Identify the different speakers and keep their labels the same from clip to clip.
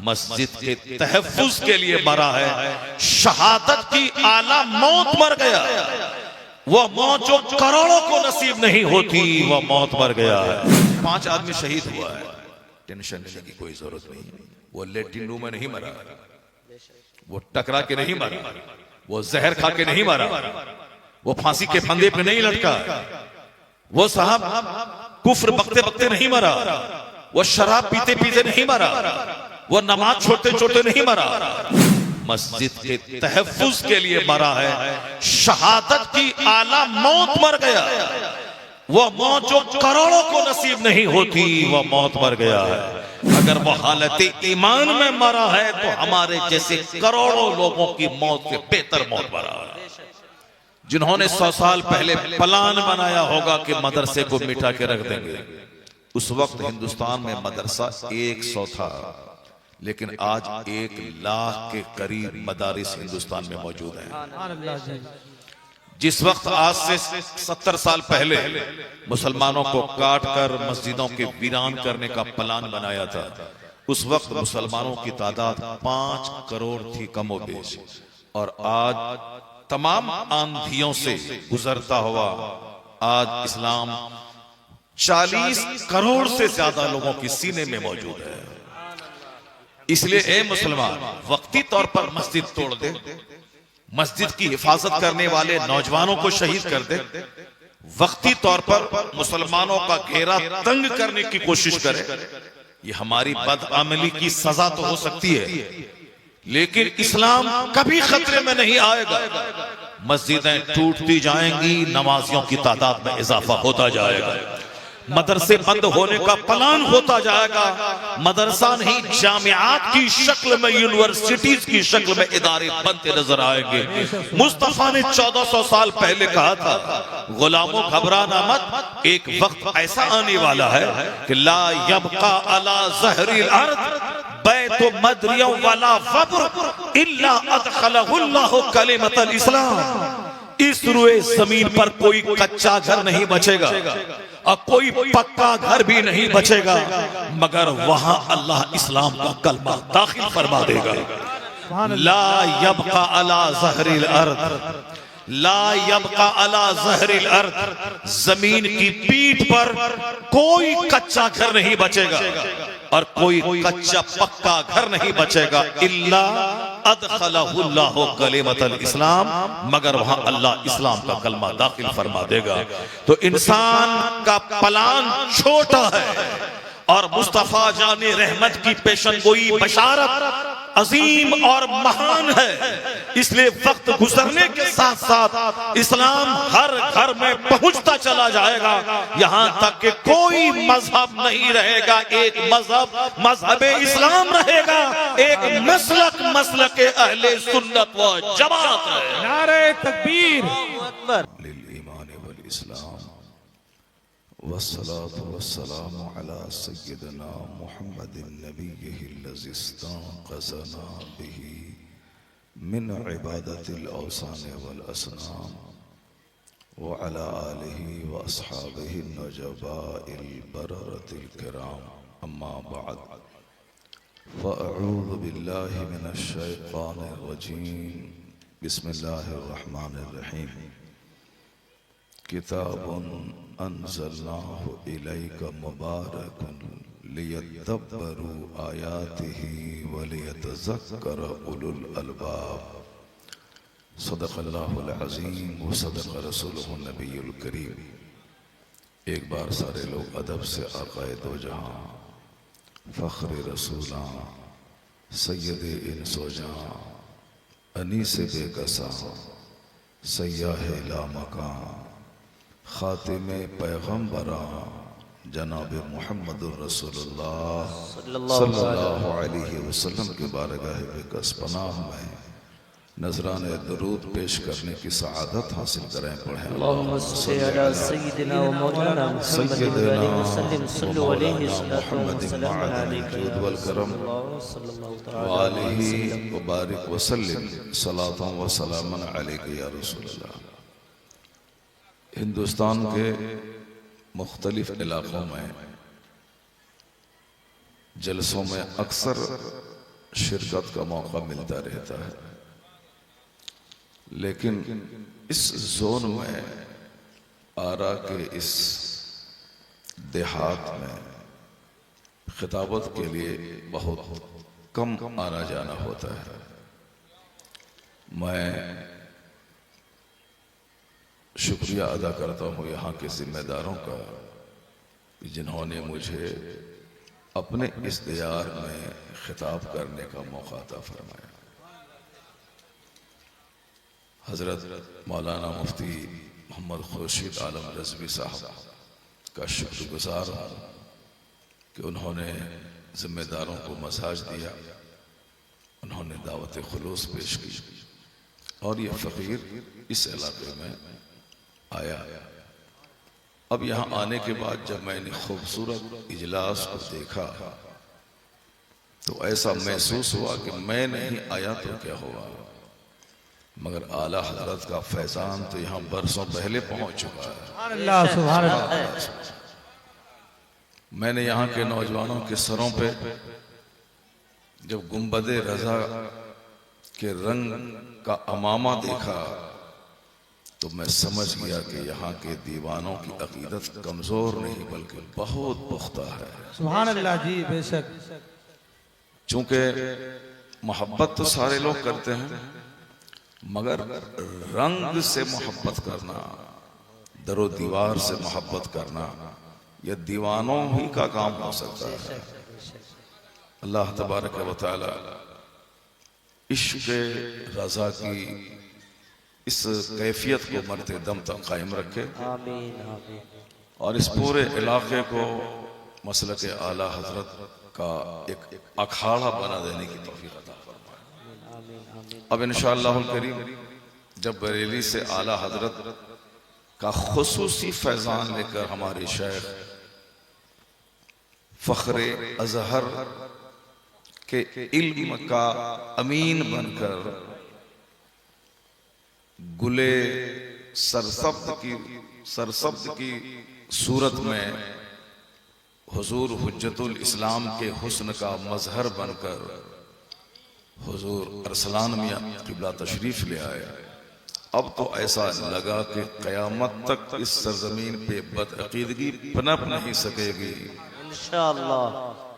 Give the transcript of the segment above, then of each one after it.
Speaker 1: मस्जिद के तहफ्फुज के लिए मरा है। शहादत की आला मौत मर गया, वह मौत जो करोड़ों को नसीब नहीं होती, वह मौत मर गया है। 5 आदमी शहीद हुआ है, टेंशन लेने की कोई जरूरत नहीं। वो लेट्रिन रूम में नहीं मरा, वो टकरा के नहीं मरा, वो जहर खा के नहीं मरा, वो फांसी के फंदे पे नहीं लटका, वो साहब कुफ्र बकते बकते नहीं मरा, वो शराब पीते पीते नहीं मरा, वो नमाज छोड़ते छोड़ते नहीं मरा। मस्जिद के तहफ्फुज के लिए मरा है। शहादत की आला मौत मर गया, वह मौत जो करोड़ों को नसीब नहीं होती, वह मौत मर गया है। अगर वो हालत ईमान में मरा है तो हमारे जैसे करोड़ों लोगों की मौत से बेहतर मौत मरा है। जिन्होंने 100 साल पहले प्लान बनाया होगा कि मदरसे को मिटा के रख देंगे, उस वक्त हिंदुस्तान में मदरसा 100 था, लेकिन आज 1 लाख के करीब मदारिस हिंदुस्तान में मौजूद हैं। जिस वक्त आज से 70 साल पहले मुसलमानों को काट कर मस्जिदों के वीरान करने का प्लान बनाया था, उस वक्त मुसलमानों की तादाद 5 करोड़ थी कमोबेश, और आज तमाम आंधियों से गुजरता हुआ आज इस्लाम 40 करोड़ से ज्यादा लोगों की सीने में मौजूद है। इसलिए ए मुसलमान, वक्ती तौर पर मस्जिद तोड़ दे, मस्जिद की हिफाजत करने वाले नौजवानों को शहीद कर दे, वक्ती तौर पर मुसलमानों का घेरा तंग करने की कोशिश करे, ये हमारी बदअमली की सजा तो हो सकती है, लेकिन इस्लाम कभी खतरे में नहीं आएगा। मस्जिदें टूटती जाएंगी, नमाजियों की तादाद में इजाफा होता जाएगा, मदरसे बंद होने का प्लान होता जाएगा, मदरसा नहीं जामियात की शक्ल में, यूनिवर्सिटीज की शक्ल में इदारे बनते नजर आएंगे। मुस्तफा ने 1400 साल पहले कहा था, गुलामों घबराना मत, एक वक्त ऐसा आने वाला है कि ला यबका अला ज़हरिल अर्द बैतु मदरिया वला फब्र इल्ला अदखलहुल्लाहु कलिमतल इस्लाम। इस रुए जमीन पर कोई कच्चा घर नहीं बचेगा और कोई पक्का घर भी नहीं बचेगा, मगर वहां अल्लाह इस्लाम का कलमा दाखिल फरमा देगा। ला यबका अला ज़हरिल अर्द, ला यबका अला ज़हरिल अर्द, जमीन की पीठ पर कोई कच्चा घर नहीं बचेगा और कोई कच्चा पक्का घर नहीं बचेगा, इल्ला अदखलहुल्लाहु कलिमतल इस्लाम, मगर वहां अल्लाह इस्लाम का कलमा दाखिल फरमा देगा। तो इंसान का प्लान छोटा है और मुस्तफा जाने रहमत की पेशनगोई बशारत अजीम और महान है। इसलिए वक्त गुजरने के साथ साथ इस्लाम हर घर में पहुंचता चला जाएगा, यहां तक कि कोई मजहब नहीं रहेगा, एक मजहब मजहबे इस्लाम रहेगा, एक मसलक मसलक अहले सुन्नत व जमात है।
Speaker 2: नारे तकबीर,
Speaker 1: लिल ईमान वल इस्लाम वस्सलातु वस्सलामु अला सय्यिदिना मुहम्मदिन नबिय्यिहिल्लज़ी इस्तंक़ज़ना बिही मिन इबादतिल औसान वल असनाम व अला आलिहि व अस्हाबिहि नजबाइल बररतिल किराम, अम्मा बअद, फ़अऊज़ु बिल्लाहि मिनश शैतानिर रजीम, बिस्मिल्लाहिर रहमानिर रहीम। किताबुन अंज़लनाहु इलैका मुबारकुन लियद्दब्बरू आयातिही व लियतज़क्कर उलुल अलबाब। सदक़ल्लाहुल अज़ीम व सदक़ रसूलुहुन नबियुल करीम। एक बार सारे लोग अदब से आक़ाए दो जहां, फ़ख्र रसूलां, सय्यद इंसो जां, अनीस बेकसा, सय्याहे लामकां, खातिमे पैगम्बरां, जनाब मुहम्मदुर रसूलुल्लाह सल्लल्लाहु अलैहि वसल्लम के बारगाह बेकस पनाह में नजराने दरूद पेश करने की सआदत हासिल करें। पढ़ें
Speaker 3: अल्लाहुम्मा सल्ली अला सय्यिदिना व मौलाना मुहम्मदिन व आलिहि वसल्लम, सल्लु अलैहि सल्लल्लाहु
Speaker 1: व आलिहि व बारिक व सल्लिम सलातन व सलामन अलैका या रसूलल्लाह। हिंदुस्तान के मुख्तलिफ इलाकों में जलसों में अक्सर
Speaker 2: शिरकत का मौका मिलता रहता है, लेकिन इस जोन में, आरा के इस देहात में खिताबत के लिए बहुत कम आना जाना होता है। मैं शुक्रिया अदा करता हूँ यहाँ के जिम्मेदारों का, जिन्होंने मुझे अपने इस दियार में खिताब करने का मौका अता फरमाया। हजरत मौलाना मुफ्ती मोहम्मद खुर्शीद आलम रज़वी साहब का शुक्रगुजार हूँ कि उन्होंने जिम्मेदारों को मसाज दिया, उन्होंने दावत खुलूस पेश की और ये फ़कीर इस इलाके में आया। अब यहाँ आने के बाद जब मैंने खूबसूरत इजलास को देखा तो ऐसा महसूस हुआ कि मैं नहीं आया तो क्या हुआ, मगर आला हजरत का फैजान तो यहाँ बरसों पहले पहुंच चुका है।
Speaker 3: सुभान अल्लाह।
Speaker 2: मैंने यहाँ के नौजवानों के सरों पे जब गुंबदे रजा के रंग का अमामा देखा तो मैं समझ गया कि यहाँ के दीवानों की अकीदत कमजोर नहीं बल्कि बहुत पुख्ता है।
Speaker 4: सुभान अल्लाह जी, बेशक।
Speaker 2: चूंकि मोहब्बत तो सारे लोग करते हैं, मगर रंग से मोहब्बत करना, दरो दीवार से मोहब्बत करना, यह दीवानों ही का काम हो सकता है। अल्लाह तबारक व तआला इश्क़ रज़ा की इस कैफियत को मरते दम तक कायम रखे
Speaker 3: आमीन आमीन।
Speaker 2: और इस पूरे इलाके को मसलक आला हजरत का एक अखाड़ा बना देने की तौफीक अता फरमाए। अब इंशाअल्लाहुल करीम जब बरेली से आला हजरत का खुसूसी फैजान लेकर हमारे शेख फख्रे अजहर के इल्म का अमीन बनकर गुले सरसब्द की सूरत में हुजूर हुज्जतुल इस्लाम के हुस्न का मजहर बनकर हुजूर अरसलान मियां क़िबला तशरीफ ले आए। अब तो ऐसा लगा कि क़यामत तक इस सरजमीन पे बदअकीदगी पनप नहीं सकेगी।
Speaker 3: इंशाअल्लाह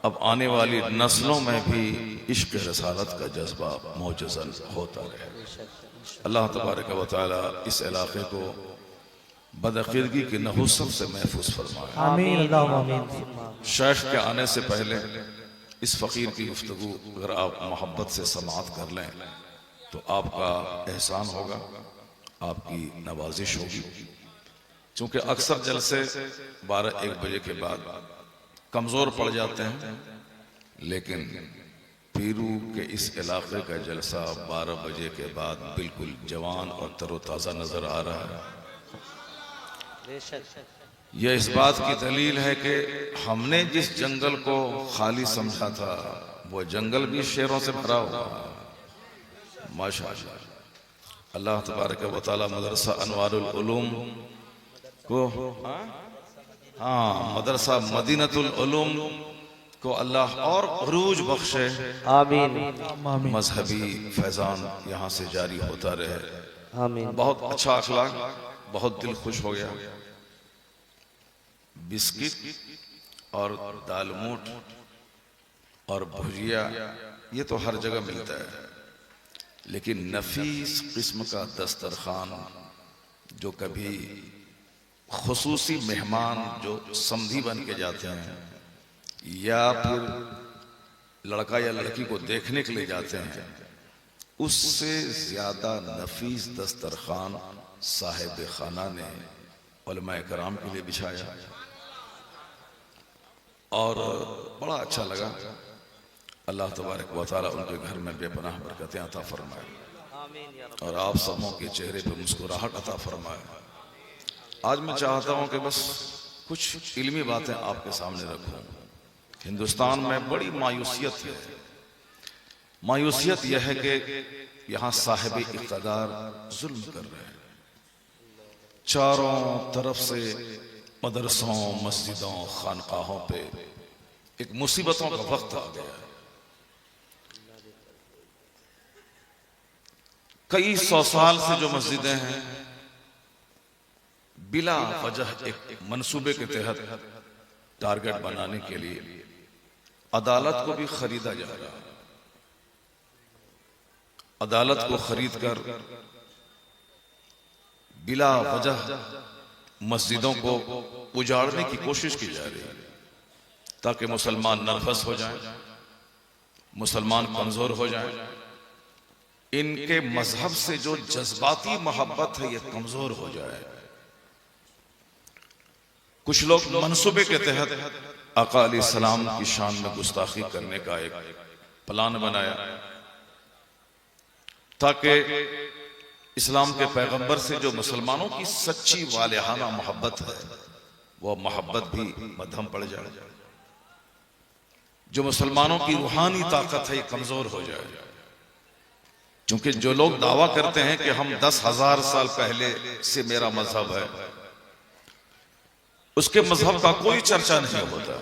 Speaker 2: अब आने वाली नस्लों में भी इश्क़ रसालत का जज्बा मौजूज़न होता रहे। अल्लाह तबारक व तआला इस इलाके को बदअकीदगी की नहुसत से महफूज फरमाए।
Speaker 4: आमीन अल्लाहुम्मा आमीन।
Speaker 2: शेख के आने से पहले इस फ़कीर की गुफ्तगू अगर आप मोहब्बत से समाअत कर लें तो आपका एहसान होगा, आपकी नवाजिश होगी। चूँकि अक्सर जलसे 12-1 बजे के बाद कमज़ोर पड़ जाते हैं, लेकिन पीरू के इस इलाके का जलसा 12 बजे के बाद बिल्कुल जवान और तरोताज़ा नजर आ रहा है। यह इस बात की दलील है कि हमने जिस जंगल को खाली समझा था वो जंगल भी शेरों से भरा हुआ है। माशाअल्लाह। अल्लाह तबारक व तआला मदरसा अनवारुल उलूम को, मदरसा मदीनतुल उलूम को अल्लाह और उरूज बख्शे।
Speaker 3: आमीन
Speaker 2: मजहबी फैजान यहाँ से जारी होता रहे।
Speaker 3: आमीन।
Speaker 2: बहुत अच्छा अखलाक, बहुत दिल खुश हो गया। बिस्किट और दालमोट और भुजिया ये तो हर जगह मिलता है, लेकिन नफीस किस्म का दस्तरखान जो कभी खुसूसी मेहमान जो समधी बन के जाते हैं या फिर लड़का या लड़की को देखने के लिए जाते हैं, उससे ज्यादा नफीस दस्तरखान साहिब खाना ने उलमाए कराम के लिए बिछाया और बड़ा अच्छा लगा। अल्लाह तबारक व तआला उनके घर में बेपनाह बरकतें अता फरमाए और आप सबों के चेहरे पे मुस्कुराहट अता फरमाए। आज मैं चाहता हूं कि बस कुछ इल्मी बातें आपके सामने रखूं। हिंदुस्तान में बड़ी मायूसियत है। मायूसियत यह है कि यहाँ साहिब इक़्तिदार जुल्म कर रहे हैं। चारों तरफ से मदरसों, मस्जिदों, खानकाहों पे एक मुसीबतों का वक्त आ गया है। कई सौ साल से जो मस्जिदें हैं बिला वजह एक मंसूबे के तहत टारगेट बनाने के लिए अदालत को भी खरीदा जा रहा है। अदालत को खरीद कर बिला वजह मस्जिदों को उजाड़ने की कोशिश की जा रही है ताकि मुसलमान नर्वस हो जाएं, मुसलमान कमजोर हो जाएं। इनके मजहब से जो जज्बाती मोहब्बत है ये कमजोर हो जाए। कुछ लोग मंसूबे के तहत आका अलैहिस्सलाम की शान में गुस्ताखी करने का एक प्लान बनाया ताकि इस्लाम के पैगंबर से जो मुसलमानों की सच्ची वालिहाना मोहब्बत है वो मोहब्बत भी मध्यम पड़ जाए, जो मुसलमानों की रूहानी ताकत है ये कमजोर हो जाए। क्योंकि जो लोग दावा करते हैं कि हम 10,000 साल पहले से मेरा मजहब है, उसके मजहब का कोई चर्चा नहीं होता,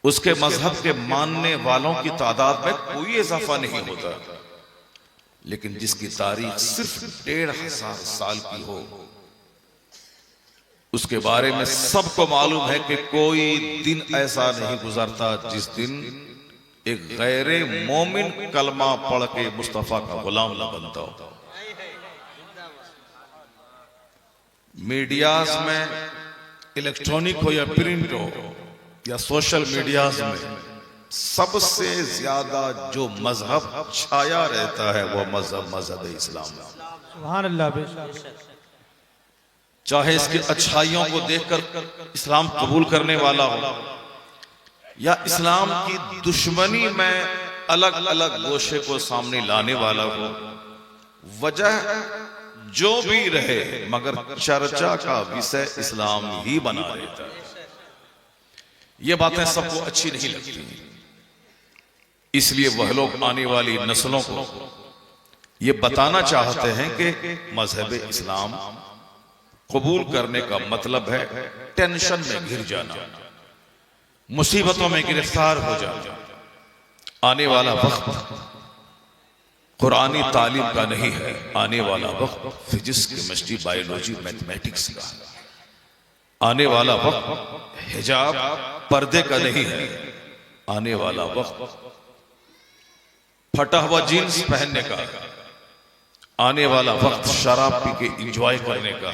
Speaker 2: उसके मजहब के मानने वालों की तादाद में कोई इजाफा नहीं होता। लेकिन जिसकी तारीख सिर्फ 1,500 साल की हो उसके बारे में सबको मालूम है कि कोई दिन ऐसा नहीं गुजरता जिस दिन एक गैरे मोमिन कलमा पढ़ के मुस्तफा का गुलाम न बनता हो। मीडियाज में इलेक्ट्रॉनिक हो या प्रिंट हो या सोशल मीडियाज में सबसे ज्यादा जो मजहब छाया रहता है वो मजहब इस्लाम।
Speaker 4: सुभान अल्लाह बेशक।
Speaker 2: चाहे इसकी अच्छाइयों को देखकर इस्लाम कबूल करने वाला हो या इस्लाम की दुश्मनी में अलग अलग गोशे को सामने लाने वाला हो, वजह जो भी रहे मगर चर्चा का विषय इस्लाम ही बना रहता है। ये बातें सबको अच्छी नहीं लगती, इसलिए वह लोग आने वाली नस्लों को ये बताना चाहते हैं कि मजहब इस्लाम कबूल करने का मतलब है टेंशन में घिर जाना, मुसीबतों में गिरफ्तार हो जाना। आने वाला वक्त कुरानी तालीम का नहीं है, आने वाला वक्त फिजिक्स, केमिस्ट्री, बायोलॉजी, मैथमेटिक्स का। आने वाला वक्त हिजाब पर्दे का नहीं है, आने वाला वक्त फटा हुआ जीन्स पहनने का। आने वाला वक्त शराब पी के इंजॉय करने का।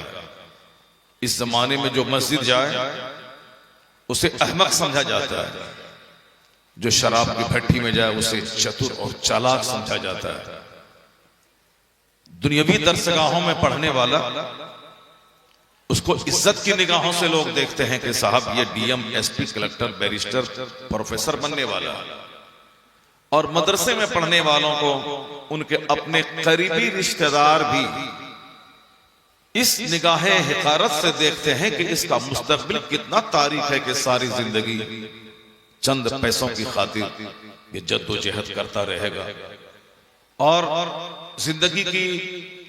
Speaker 2: इस जमाने में जो मस्जिद जाए उसे अहमक समझा जाता है, जो शराब की भट्टी में जाए उसे चतुर और चालाक समझा जाता है। दुनियावी दरसगाहों में पढ़ने वाला उसको इज्जत की निगाहों से लोग देखते हैं कि साहब ये DM, SP, collector, barrister, professor बनने वाला। और मदरसे में पढ़ने वालों को उनके अपने करीबी रिश्तेदार भी इस निगाहे हिकारत से देखते हैं कि इसका मुस्तकबिल कितना तारीख है कि सारी जिंदगी चंद पैसों की खातिर ये जद्दोजहद करता रहेगा और जिंदगी की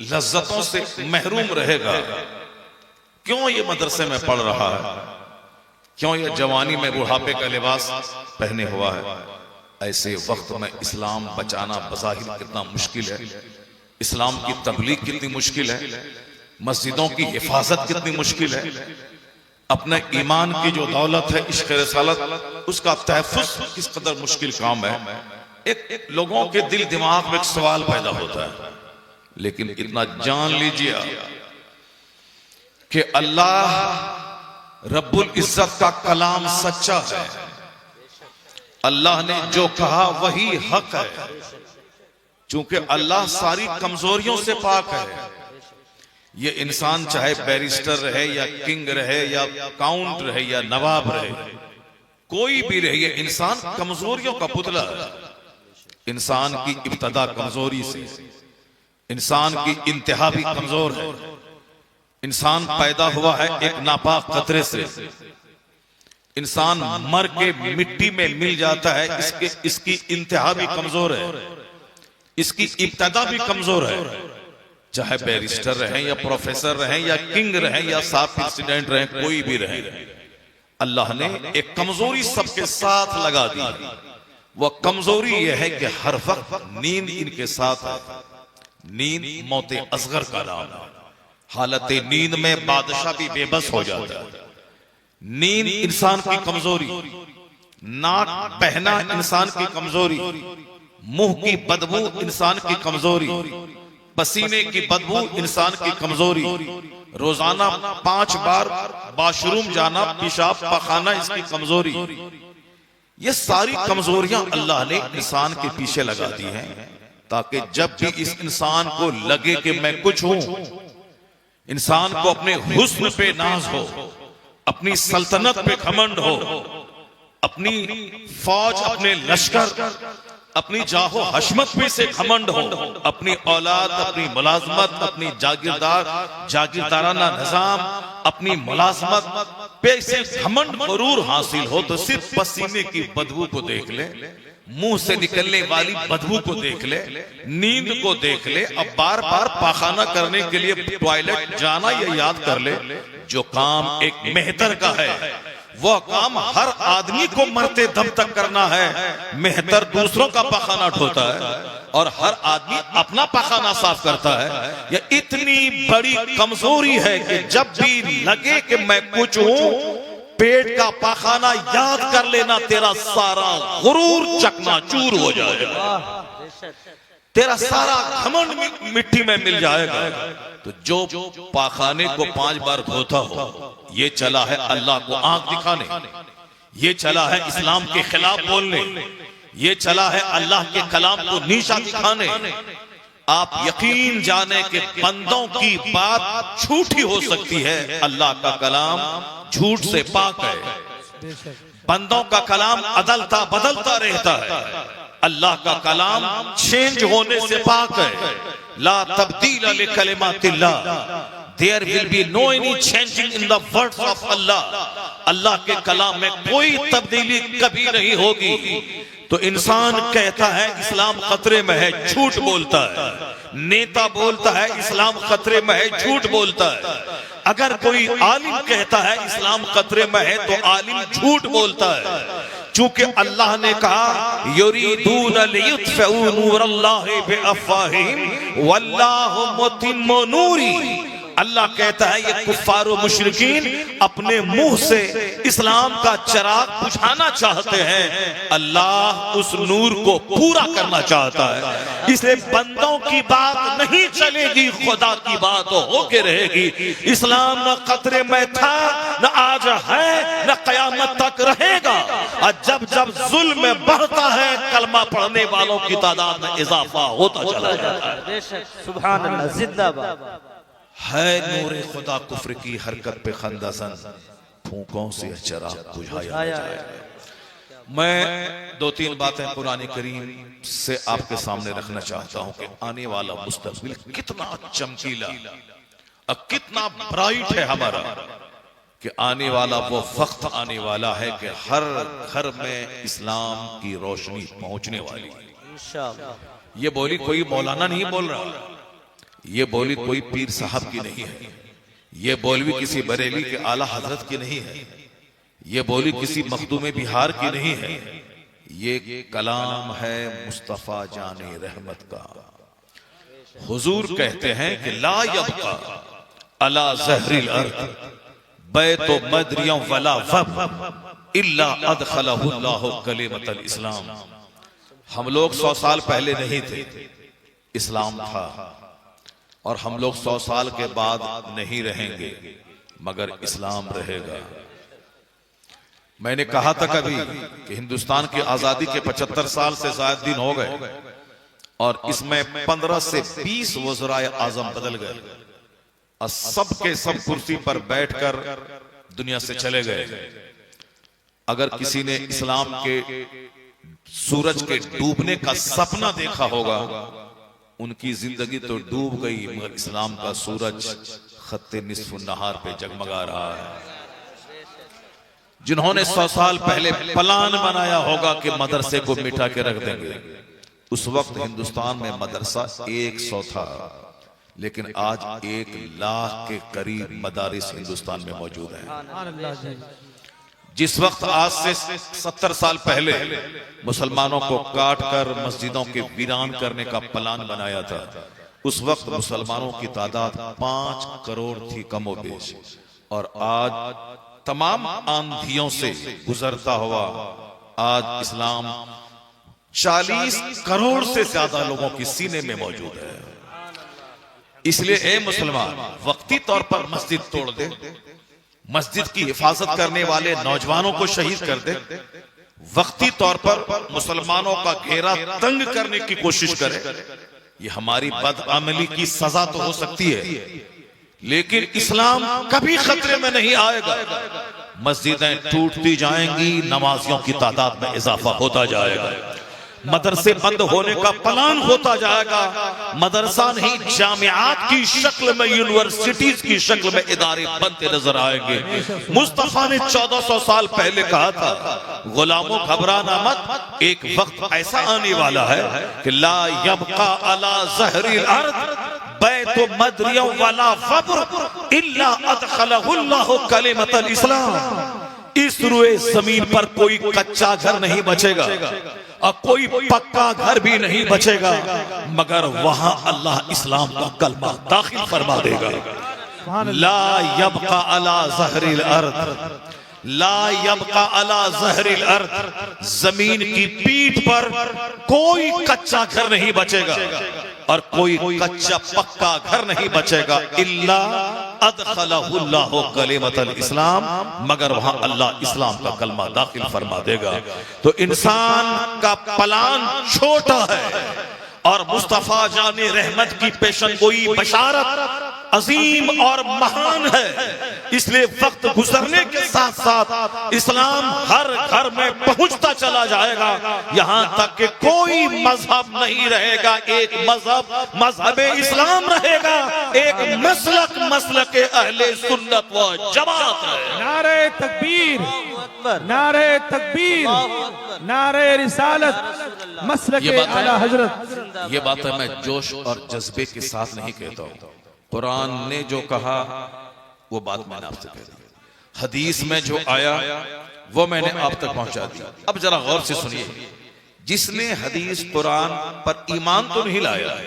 Speaker 2: लज्जतों से महरूम रहेगा। क्यों ये मदरसे में पढ़ रहा है, क्यों ये जवानी में बुढ़ापे का लिबास पहने हुआ है। ऐसे वक्त में इस्लाम बचाना बज़ाहिर कितना मुश्किल है, इस्लाम की तबलीग कितनी मुश्किल है, मस्जिदों की हिफाजत कितनी मुश्किल है, अपने ईमान की जो दौलत है इश्क़ रिसालत उसका तहफ़्फ़ुज़ किस कदर मुश्किल काम है। एक लोगों के दिल दिमाग में एक सवाल पैदा होता है, लेकिन इतना जान लीजिए कि अल्लाह रब्बुल इज्जत का कलाम सच्चा है। अल्लाह ने जो कहा वही हक है, क्योंकि अल्लाह सारी कमजोरियों से पाक है। ये इंसान चाहे बैरिस्टर रहे या किंग रहे या काउंट रहे या नवाब रहे, कोई भी रहे, ये इंसान कमजोरियों का पुतला है। इंसान की इब्तदा कमजोरी से, इंसान की इंतहा भी कमजोर है। इंसान पैदा हुआ है एक नापाक खतरे से, इंसान मर के मिट्टी में मिल जाता है, इसकी इंतहा भी कमजोर है, इसकी इब्तदा भी कमजोर है। चाहे बैरिस्टर रहे या प्रोफेसर रहे या किंग रहे या साफ प्रेसिडेंट रहे, कोई भी रहे, अल्लाह ने एक कमजोरी सबके साथ लगा दी। वह कमजोरी यह है कि हर वक्त नींद इनके साथ है,
Speaker 1: नींद मौत असगर का नाम है। हालत नींद में बादशाह भी बेबस हो जाता है। नींद इंसान की कमजोरी, नाक पहना इंसान की कमजोरी, मुंह की बदबू इंसान की कमजोरी, पसीने की बदबू इंसान की कमजोरी, रोजाना 5 बार बाथरूम जाना, पेशाब पखाना इसकी कमजोरी। ये सारी कमजोरियां अल्लाह ने इंसान के पीछे लगा दी हैं ताकि जब भी इस इंसान को लगे कि मैं कुछ हूं, इंसान को अपने हुस्न पे नाज हो, अपनी सल्तनत पे घमंड हो, अपनी फौज, अपने लश्कर, अपनी जाहो हशमत पे से घमंड हो, अपनी औलाद, अपनी मुलाजमत, अपनी जागीरदाराना निजाम, अपनी मुलाजमत पे से घमंड गरूर हासिल हो तो सिर्फ पसीने की बदबू को देख ले, मुंह से निकलने वाली बदबू को देख ले, नींद को देख ले, अब बार बार पाखाना करने के लिए टॉयलेट जाना ये याद कर ले। जो काम एक मेहतर का है वह काम हर आदमी को मरते दम तक करना है। मेहतर दूसरों का पाखाना ढोता है और हर आदमी अपना पाखाना साफ करता है। यह इतनी बड़ी कमजोरी है कि जब भी लगे कि मैं कुछ हूं, पेट का पाखाना याद कर लेना, तेरा सारा गुरूर चकनाचूर हो जाएगा, तेरा सारा घमंड मिट्टी में मिल जाएगा। तो जो पाखाने को 5 बार धोता हो, ये चला है अल्लाह को आंख दिखाने, ये चला है इस्लाम के खिलाफ बोलने, ये चला है अल्लाह के कलाम को नीचा दिखाने। आप यकीन जाने कि बंदों की बात झूठी हो सकती है, अल्लाह का कलाम झूठ से पाक है। बंदों का कलाम अदलता बदलता रहता है, अल्लाह का कलाम चेंज होने से पाक है। ला तब्दील लिकलिमातिल्लाह, there will be no any changing in the words of Allah. Allah के कलाम में कोई तब्दीली कभी नहीं होगी। तो इंसान कहता है इस्लाम खतरे में है, झूठ बोलता है। नेता बोलता है इस्लाम खतरे में है, झूठ बोलता है। अगर कोई आलिम कहता है इस्लाम खतरे में है तो आलिम झूठ बोलता है। चूंकि अल्लाह ने कहा युरीदून लियुत्फिऊ नूरल्लाहि बिअफ़वाहिहिम वल्लाहु मुतिम्मु नूरी। अल्लाह कहता है ये कुफ्फार और मुशरिकीन अपने मुंह से इस्लाम का चिराग बुझाना चाहते हैं, अल्लाह उस नूर को पूरा करना चाहता है। इसलिए बंदों की बात नहीं चलेगी, खुदा की बात होके रहेगी। इस्लाम न खतरे में था, न आज है, न कयामत तक रहेगा। और जब जब जुल्म बढ़ता है, कलमा पढ़ने वालों की तादाद में इजाफा होता चला जाता है।
Speaker 3: सुभान अल्लाह, जिंदाबाद
Speaker 1: है नूरे खुदा कुफ्र की हरकत पे खंदासन, फूंकों से चिराग बुझाया जाए। मैं 2-3 बातें कुरान करीम से आपके सामने रखना चाहता हूं कि आने वाला मुस्तकबिल कितना चमकीला और कितना ब्राइट है हमारा, कि आने वाला वो वक्त आने वाला है कि हर घर में इस्लाम की रोशनी पहुंचने वाली है इंशाअल्लाह। ये बोली कोई मौलाना नहीं बोल रहा, ये बोली कोई पीर साहब की नहीं है, ये बोलवी किसी बरेली के आला हजरत की नहीं है, ये बोली किसी मखदूम बिहार की नहीं है। ये कलाम है मुस्तफा जाने रहमत का। हुजूर कहते हैं कि ला यबका अला ज़हरिल अर्द बैतो मदरियों वला वब इल्ला अदखलहु अल्लाहु कलिमतल इस्लाम। हम लोग 100 साल पहले नहीं थे, इस्लाम था, और हम लोग 100 साल के बाद नहीं रहेंगे, मगर इस्लाम रहेगा। मैंने कहा था कभी कि हिंदुस्तान की आजादी के 75 साल से ज्यादा दिन हो गए और इसमें 15 से 20 वज़राए आज़म बदल गए और सब के सब कुर्सी पर बैठकर दुनिया से चले गए। अगर किसी ने इस्लाम के सूरज के डूबने का सपना देखा होगा, उनकी जिंदगी तो डूब गई, मगर इस्लाम का सूरज खत्ते निस्फ़ नहार पे जगमगा रहा है। जिन्होंने 100 साल पहले प्लान बनाया होगा कि मदरसे को मिटा के रख देंगे, उस वक्त हिंदुस्तान में मदरसा 100 था, लेकिन आज 1 लाख के करीब मदारिस हिंदुस्तान में मौजूद हैं। जिस वक्त आज से 70 साल पहले मुसलमानों को काट कर मस्जिदों के वीरान करने का प्लान बनाया था, उस वक्त मुसलमानों की तादाद 5 करोड़ थी कमो बेश, और आज तमाम आंधियों से गुजरता हुआ आज इस्लाम 40 करोड़ से ज्यादा लोगों की सीने में मौजूद है। इसलिए ए मुसलमान, वक्ती तौर पर मस्जिद तोड़ दे, मस्जिद की हिफाजत करने वाले नौजवानों को शहीद कर दे, वक्ती तौर पर मुसलमानों का घेरा तंग करने की कोशिश करे, ये हमारी बदअमली की सजा तो हो सकती है, लेकिन इस्लाम कभी खतरे में नहीं आएगा। मस्जिदें टूटती जाएंगी, नमाजियों की तादाद में इजाफा होता जाएगा, मदरसे बंद होने का प्लान होता जाएगा, मदरसा नहीं जामियात की शक्ल में, यूनिवर्सिटीज की शक्ल में इदारे बनते नजर आएंगे। मुस्तफा ने 1400 साल पहले कहा था, गुलामों घबराना मत, एक वक्त ऐसा आने वाला है कि ला यबका अला ज़हरिल अर्द बैतु मदरिया वला फब्र इल्ला अदखलहुल्लाहु कलिमतल इस्लाम। इस रुए जमीन पर कोई कच्चा घर नहीं बचेगा और कोई पक्का घर भी नहीं बचेगा, मगर वहां अल्लाह इस्लाम का कलमा दाखिल फरमा देगा। ला यबका अला ज़हरिल अर्द, ला यबका अला ज़हरिल अर्द, जमीन की पीठ पर कोई कच्चा घर नहीं बचेगा और कोई कच्चा पक्का घर नहीं बचेगा, इल्ला अदखलहुल्लाहु कलिमतल इस्लाम, मगर वहां अल्लाह इस्लाम का कलमा दाखिल फरमा देगा। तो इंसान का प्लान छोटा है और मुस्तफा जाने रहमत की पेशनगोई बशारत अजीम और महान है। इसलिए वक्त गुजरने के साथ साथ इस्लाम हर घर में पहुंचता चला जाएगा, यहां तक कि कोई मजहब नहीं रहेगा, एक मजहब मजहब इस्लाम रहेगा, एक मसलक मसलक अहले सुन्नत व जमात रहेगा।
Speaker 4: नारे तकबीर, नारे तकबीर, नारे रिसालत, मसलक आला हजरत।
Speaker 2: ये बात है मैं जोश और जज्बे के साथ नहीं कहता हूं। कुरान ने जो कहा वो बात मैंने आपसे कह दी, हदीस में जो आया वो मैंने आप तक पहुंचा दिया। अब जरा गौर से सुनिए, जिसने हदीस कुरान पर ईमान तो नहीं लाया,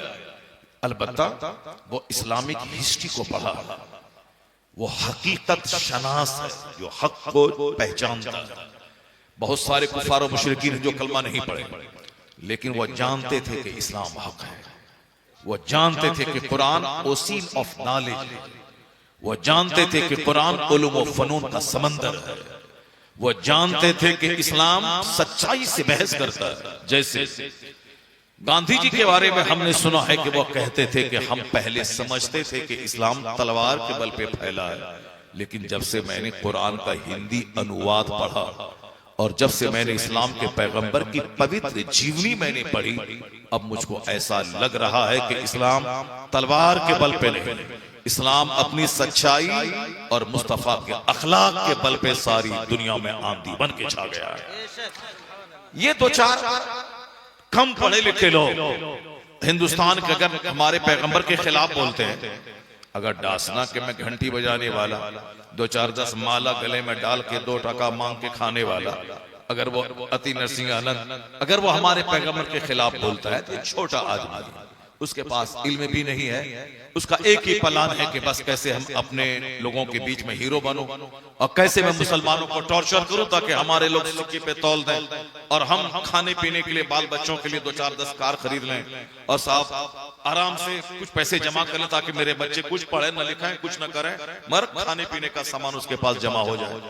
Speaker 2: अलबत्ता वो इस्लामिक हिस्ट्री को पढ़ा, वो हकीकत शनास है, जो हक को पहचानता है। बहुत सारे कुफार और मुशरिकीन जो कलमा नहीं पढ़े, लेकिन वो जानते थे कि इस्लाम हक है, वो जानते थे कि कुरान ओसीन ऑफ नॉलेज, वो जानते थे कि कुरान उलूम व फनून का समंदर है, वो जानते थे कि इस्लाम सच्चाई से बहस करता है। जैसे गांधी जी के बारे में हमने सुना है कि वो कहते थे कि हम पहले समझते थे कि इस्लाम तलवार के बल पे फैला है, लेकिन जब से मैंने कुरान का हिंदी अनुवाद पढ़ा और जब से मैंने इस्लाम के पैगंबर की पवित्र जीवनी मैंने पढ़ी, अब मुझको ऐसा लग रहा है कि इस्लाम तलवार के बल पे नहीं, इस्लाम अपनी सच्चाई और मुस्तफा के अखलाक के बल पे सारी दुनिया में आंधी बन के छा गया है। ये दो चार कम पढ़े लिखे लोग हिंदुस्तान के अगर हमारे पैगंबर के खिलाफ बोलते हैं, अगर डासना के मैं घंटी बजाने वाला, 2-4-10 माला गले में डाल के 2 टका मांग के खाने वाला, अगर वो अति नरसिंह आनंद अगर वो हमारे पैगंबर के खिलाफ बोलता है तो छोटा आदमी, उसके पास इल्म भी नहीं है, उसका एक ही प्लान है कि बस कैसे हम अपने लोगों के बीच में हीरो बनूं और कैसे मैं मुसलमानों को टॉर्चर करूं ताकि हमारे लोग सिक्के पे तौल दें और हम खाने पीने के लिए बाल बच्चों के लिए 2-4-10 कार खरीद लें और साहब आराम से कुछ पैसे जमा कर लें ताकि मेरे बच्चे कुछ पढ़े न लिखें, कुछ न करें, मगर खाने पीने का सामान उसके पास जमा हो जाए।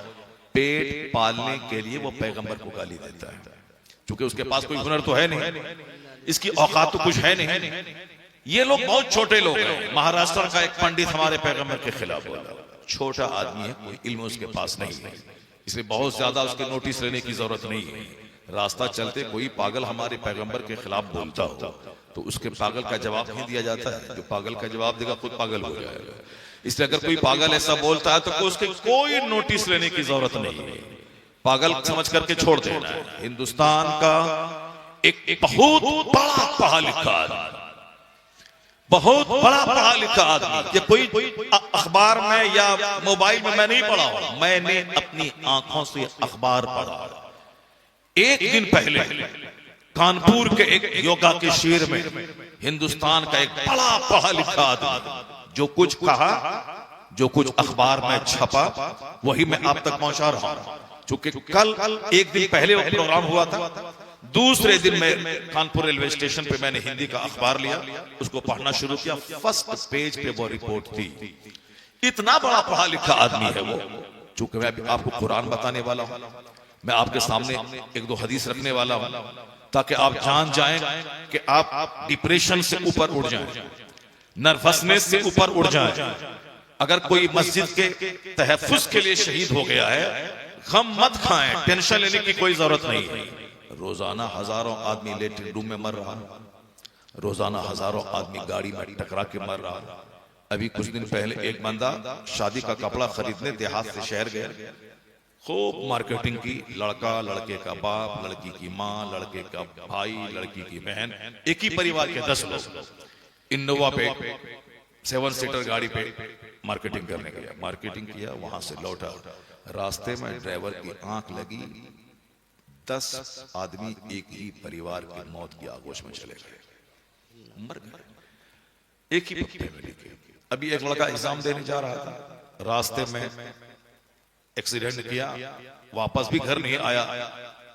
Speaker 2: पेट पालने के लिए वो पैगंबर को गाली देता है, क्योंकि उसके पास कोई हुनर तो है नहीं, इसकी औकात तो कुछ है नहीं। ये लोग बहुत छोटे लोग हैं। महाराष्ट्र का एक पंडित हमारे पैगंबर के खिलाफ बोला, छोटा आदमी है, कोई इल्म उसके पास नहीं है, इसलिए बहुत ज्यादा उसके नोटिस लेने की जरूरत नहीं है। रास्ता चलते कोई पागल हमारे पैगंबर के खिलाफ बोलता हो तो उसके पागल का जवाब नहीं दिया जाता है, जो पागल का जवाब देगा खुद पागल हो जाएगा। इसलिए अगर कोई पागल ऐसा बोलता है तो उसके कोई नोटिस लेने की जरूरत नहीं है, पागल समझ करके छोड़ देना है। हिंदुस्तान का एक बहुत बड़ा पढ़ा लिखा आदमी, बहुत बड़ा पढ़ा लिखा आदमी, ये कोई अखबार में या मोबाइल में मैं नहीं पढ़ा हूं, मैंने अपनी आंखों से अखबार पढ़ा। एक दिन पहले
Speaker 1: कानपुर के एक योगा के शेर में हिंदुस्तान का एक बड़ा पढ़ा लिखा आदमी जो कुछ कहा, जो कुछ अखबार में छपा, वही मैं आप तक पहुंचा रहा हूं। क्योंकि कल एक दिन पहले वो प्रोग्राम हुआ था, दूसरे दिन में कानपुर रेलवे स्टेशन पे मैंने हिंदी का अखबार लिया, उसको पढ़ना शुरू किया। फर्स्ट पेज पे वो रिपोर्ट थी। इतना बड़ा पढ़ा लिखा आदमी है वो। चूंकि मैं अभी आपको कुरान बताने वाला हूं, मैं आपके सामने एक दो हदीस रखने वाला हूं, ताकि आप जान जाएं कि आप डिप्रेशन से ऊपर उठ जाएं, नर्वसनेस से ऊपर उठ जाएं। अगर कोई मस्जिद के तहफ्फुज के लिए शहीद हो गया है, गम मत खाएं, टेंशन लेने की कोई जरूरत नहीं है। रोजाना हजारों आदमी लेटरिन रूम में मर रहा है, रोजाना हजारों आदमी गाड़ी में टकरा के मर रहा है। अभी कुछ दिन पहले एक बंदा शादी का कपड़ा खरीदने देहात से शहर गया, खूब मार्केटिंग की, लड़का, लड़के का बाप, लड़की की माँ, लड़के का भाई, लड़की की बहन, एक ही परिवार के 10 लोग इनोवा पे 7 सीटर गाड़ी पे मार्केटिंग करने गया। मार्केटिंग किया, वहां से लौटा, रास्ते में ड्राइवर की आंख लगी, 10 आदमी एक ही परिवार की मौत की आगोश में चले गए, मर गए, एक ही पत्ते में लिखे। अभी एक लड़का एग्जाम देने जा रहा था, रास्ते में एक्सीडेंट किया, वापस भी घर नहीं आया,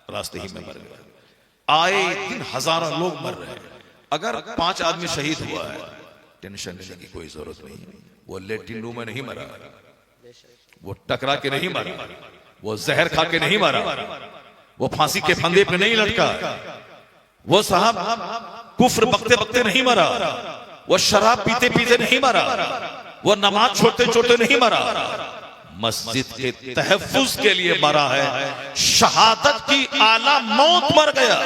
Speaker 1: रास्ते ही में मर गया। आए दिन हजारों लोग मर रहे हैं। अगर 5 आदमी शहीद हुआ है, टेंशन लेने की कोई जरूरत नहीं। वो लेटरिन रूम में नहीं मरा, वो टकरा के नहीं मरा, वो जहर खा के नहीं मरा, वो फांसी के फंदे पे नहीं लटका, वो साहब कुफ्र बकते बकते नहीं मरा, वो शराब पीते पीते नहीं मरा, वो नमाज छोड़ते छोड़ते नहीं मरा, मस्जिद के तहफ्फुज के लिए मरा है। शहादत की आला मौत मर गया।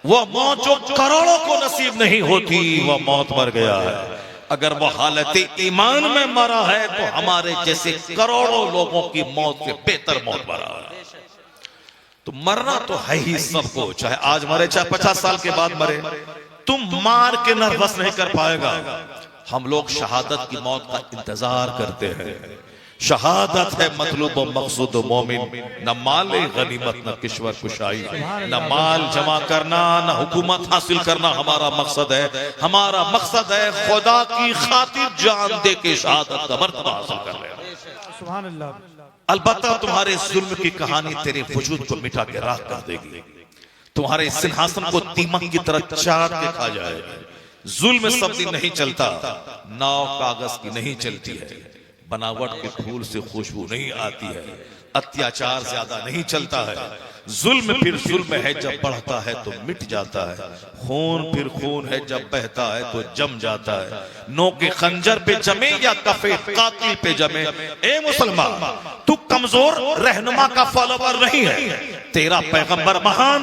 Speaker 1: वो मौत जो करोड़ों को नसीब नहीं होती, वो मौत मर गया है। अगर वो हालत ईमान में मरा है तो हमारे जैसे करोड़ों लोगों की मौत से बेहतर मौत मरा है। तो मरना तो है ही सबको, चाहे आज मरे चाहे 50 साल के बाद मरे, तुम मार के नर्वस नहीं कर पाएगा। हम लोग शहादत की मौत का इंतजार करते हैं। शहादत है मतलूब मकसूद मोमिन, न माले गनीमत न किश्वर कुशाई, न माल जमा करना न हुकूमत हासिल करना हमारा मकसद है। हमारा मकसद है खुदा की खातिर जान दे के शहादत का मर्तबा हासिल कर लेना।
Speaker 4: सुभान अल्लाह।
Speaker 1: अलबत्ता तुम्हारे जुल्म की कहानी तेरे वजूद को मिटा के राख कर देगी, तुम्हारे सिंहासन को दीमक की तरह चाट के खा जाएगी। जुल्म सब दिन नहीं चलता, नाव कागज की नहीं चलती है, बनावट के फूल से खुशबू नहीं आती है, अत्याचार ज्यादा नहीं चलता है। जुल्म फिर जुल्म है, जब बढ़ता है तो मिट जाता है। खून फिर खून है, जब बहता है तो जम जाता है। नोके खंजर पे जमे या कफे कातिल पे जमे। ए मुसलमान, तू कमजोर रहनुमा का फॉलोवर नहीं है। तेरा पैगंबर महान,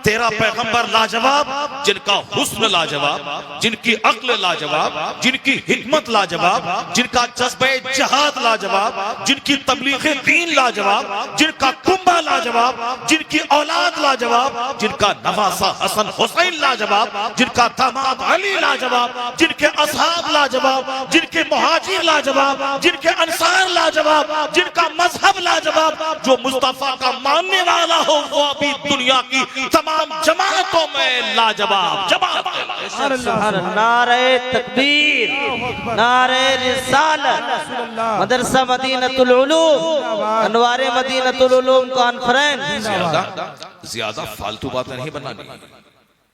Speaker 1: तेरा पैगंबर लाजवाब, जिनका हुस्न लाजवाब, जिनकी अक्ल लाजवाब, जिनकी हिकमत लाजवाब, जिनका जज्बे जहाद लाजवाब, जिनकी तबलीग दीन लाजवाब, जिनका कुंभा लाजवाब, जिनकी औलाद लाजवाब, जिनका नवासा हसन हुसैन लाजवाब, जिनका दामाद अली लाजवाब, जिनके असहाब लाजवाब, जिनके मुहाजिर लाजवाब, जिनके अंसार लाजवाब, जिनका मजहब लाजवाब। जो मुस्तफा का मानने वाला हो वो अभी दुनिया की तमाम जमातों में लाजवाब जमात है।
Speaker 3: नारे तकबीर, नारे रिसालत, मदरसा मदीनतुल उलूम, अनवारे मदीनतुल उलूम कॉन्फ्रेंस।
Speaker 1: ज्यादा फालतू बातें नहीं बनानी,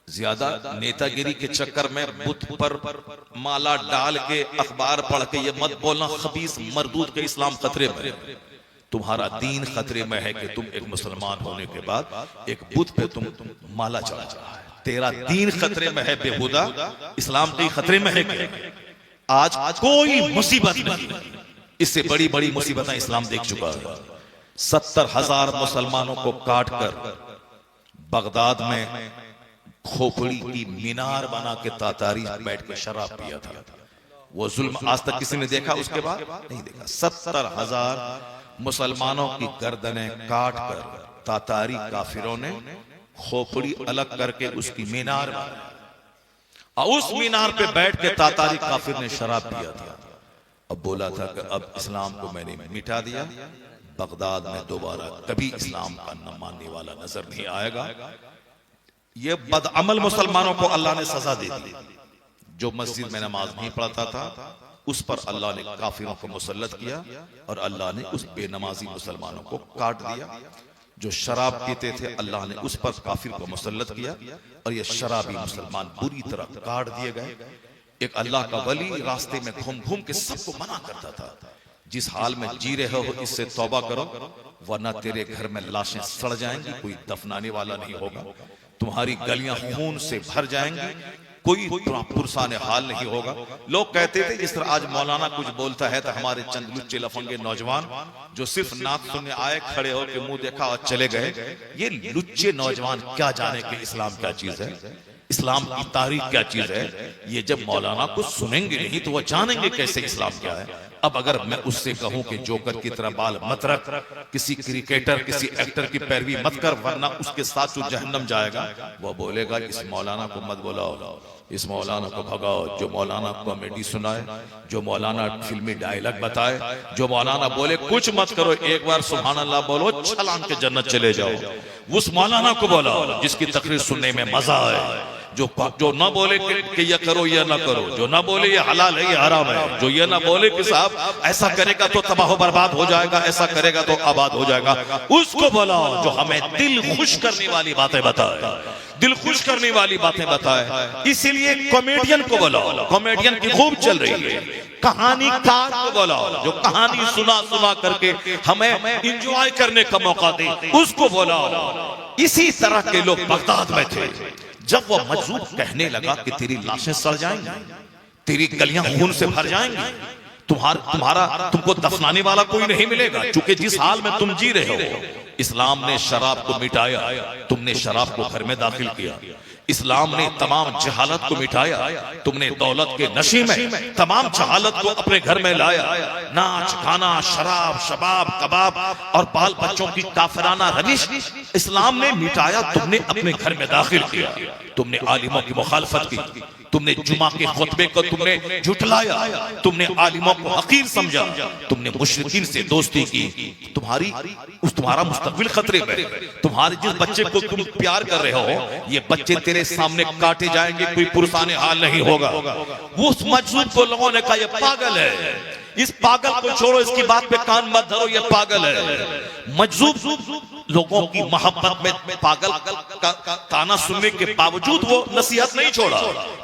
Speaker 1: ज्यादा नेतागिरी के चक्कर में बुत पर माला डाल के अखबार पढ़ के ये मत बोलना खबीस मरदूद के इस्लाम खतरे में। तुम्हारा दीन खतरे में है कि तुम एक मुसलमान होने के बाद एक बुत पे तुम माला चढ़ा रहा है। तेरा दीन खतरे में है बेहुदा, इस्लाम के खतरे में है कि आज कोई मुसीबत नहीं, इससे बड़ी बड़ी मुसीबतें इस्लाम देख चुका है। 70,000 मुसलमानों को काट कर बगदाद में खोपड़ी की मीनार बना के तातारी बैठ के शराब पिया था। वो जुल्म आज तक किसी ने देखा, उसके बाद नहीं देखा। 70,000 मुसलमानों की गर्दनें काट कर तातारी काफिरों ने खोपड़ी अलग करके उसकी मीनार बनाई और उस मीनार पे बैठ के तातारी काफिर ने शराब पिया था। अब बोला था कि अब इस्लाम को मैंने मिटा दिया, बगदाद में दोबारा कभी इस्लाम का न मानने वाला नजर नहीं आएगा। ये बदअमल मुसलमानों को अल्लाह ने सजा दे दी। जो मस्जिद में नमाज नहीं पढ़ता था उस पर अल्लाह ने काफिरों को मुसल्लत किया और अल्लाह ने उस बेनमाजी मुसलमानों को काट दिया। जो शराब पीते थे अल्लाह ने उस पर काफिर को मुसल्लत किया और ये शराबी मुसलमान बुरी तरह काट दिए गए। एक अल्लाह का वली रास्ते में घूम घूम के सबको मना करता था, जिस हाल में जी रहे हो इससे तौबा करो वरना तेरे घर में लाशें सड़ जाएंगी, कोई दफनाने वाला नहीं होगा, तुम्हारी गलियां खून से भर जाएंगी, कोई पुरसाने हाल नहीं होगा। लोग कहते थे जिस तरह आज मौलाना कुछ बोलता है तो हमारे चंद लुच्चे लफंगे नौजवान जो सिर्फ नात सुनने आए, खड़े होकर मुंह देखा और चले गए, ये लुच्चे नौजवान क्या जाने कि इस्लाम क्या चीज है, इस्लाम की तारीख क्या चीज है। ये जब मौलाना को सुनेंगे नहीं तो वो जानेंगे कैसे इस्लाम क्या है। अब अगर मैं उससे कहूं कि जोकर की तरह बाल मत रख, किसी क्रिकेटर किसी एक्टर की पैरवी मत कर वरना उसके साथ जो जहन्नम जाएगा, वो बोलेगा इस मौलाना को मत बुलाओ, इस मौलाना को भगाओ। जो मौलाना कॉमेडी सुनाए, जो मौलाना फिल्मी डायलॉग बताए, जो मौलाना बोले कुछ मत करो, एक बार सुभान अल्लाह बोलो छलांग के जन्नत चले जाओ, उस मौलाना को बोलाओ जिसकी तकरीर सुनने में मजा आए। जो ना बोले कि ये करो ये ना करो, जो ना बोले ये हलाल है ये हराम है, जो ये ना बोले कि साहब ऐसा करेगा तो तबाह बर्बाद हो जाएगा, ऐसा करेगा तो आबाद हो जाएगा, उसको बुलाओ जो हमें दिल खुश करने वाली बातें बताए, दिल खुश करने वाली बातें बताए। इसीलिए कॉमेडियन को बुलाओ, कॉमेडियन की खूब चल रही है, कहानीकार को बुलाओ जो कहानी सुना सुना करके हमें एंजॉय करने का मौका दे, उसको बुलाओ। इसी तरह के लोग बगदाद में थे। जब वो मजूब कहने लगा कि तेरी लाशें सड़ जाएंगी, तेरी गलियां खून से भर जाएंगी, तुमको दफनाने वाला कोई नहीं मिलेगा, क्योंकि जिस हाल में तुम जी रहे हो, इस्लाम ने शराब को मिटाया, तुमने शराब को घर में दाखिल किया। इस्लाम ने तमाम जहालत को मिटाया, तुमने दौलत के नशे में तमाम जहालत को अपने घर में लाया। नाच गाना, शराब, शबाब, कबाब और बाल बच्चों की काफिराना रविश इस्लाम ने मिटाया, तुमने अपने घर में दाखिल किया। तुमने आलिमों की मुखालफत की, तुमने जुमा के खुतबे को तुमने झुठलाया, तुमने आलिमों को हकीर समझा, तुमने मुशरिकीन से दोस्ती की। तुम्हारा मुस्तकबिल खतरे में। तुम्हारे जिस बच्चे को तुम प्यार कर रहे हो ये बच्चे तेरे सामने काटे जाएंगे, कोई पुरसाने हाल नहीं होगा। उस मजलूम को लोगों ने कहा ये पागल है, इस पागल को छोड़ो, इसकी बात पे कान मत धरो, ये पागल है। मजलूम लोगों की मोहब्बत में पागल का ताना सुनने के बावजूद वो नसीहत नहीं छोड़ा,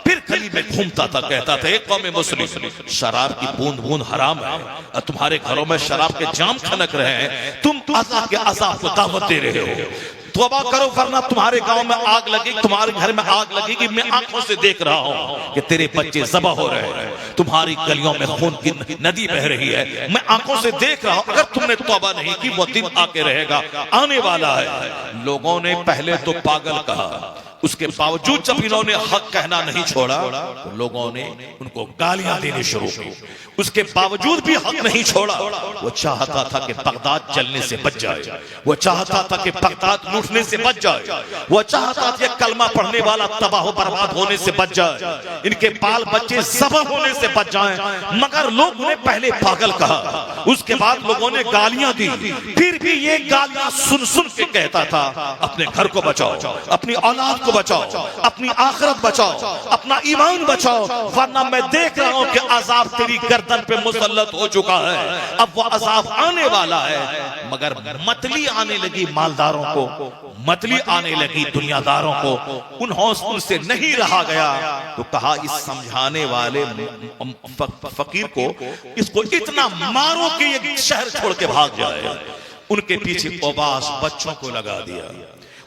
Speaker 1: फिर गली में घूमता था, कहता था एक कौम मुस्लिम शराब की बूंद बूंद हराम है और तुम्हारे घरों में शराब के जाम खनक रहे हैं, तुम अज़ाब के अज़ाब को दावत दे रहे हो, तौबा करो वरना तुम्हारे गांव में आग लगेगी, तुम्हारे घर में आग लगेगी। मैं आंखों से देख रहा हूं कि तेरे बच्चे ज़बह हो रहे हैं, तुम्हारी गलियों में खून की नदी बह रही है, मैं आंखों से देख रहा हूं। अगर तुमने तौबा नहीं की वो दिन आके रहेगा, आने वाला है। लोगों ने पहले तो पागल कहा, उसके बावजूद जब इन्होंने हक कहना नहीं छोड़ा तो लोगों ने उनको गालियां देनी शुरू की। उसके बावजूद भी हक नहीं छोड़ा। वो चाहता था कि बगदाद जलने से बच जाए, वो चाहता था कि बगदाद लूटने से बच जाए, वो चाहता था कि कलमा पढ़ने वाला तबाह बर्बाद होने से बच जाए, इनके बाल बच्चे ज़बह होने से बच जाएं। मगर लोगों ने पहले पागल कहा, उसके बाद लोगों ने गालियां दी, फिर भी ये गालियां सुन सुन के कहता था अपने घर को बचाओ, अपनी औलाद को बचाओ, अपनी आखिरत बचाओ, अपना ईमान बचाओ, वरना मैं देख रहा हूं कि अजाब तेरी गर्दन पे मुसल्लत हो चुका है, अब वो अजाब आने वाला है। मगर मतली आने लगी मालदारों को, मतली आने लगी दुनियादारों को, उनसे नहीं रहा गया तो कहा इस समझाने वाले फकीर को इसको इतना मारो कि ये शहर छोड़ के भाग जाए। उनके पीछे ओबास बच्चों को लगा दिया,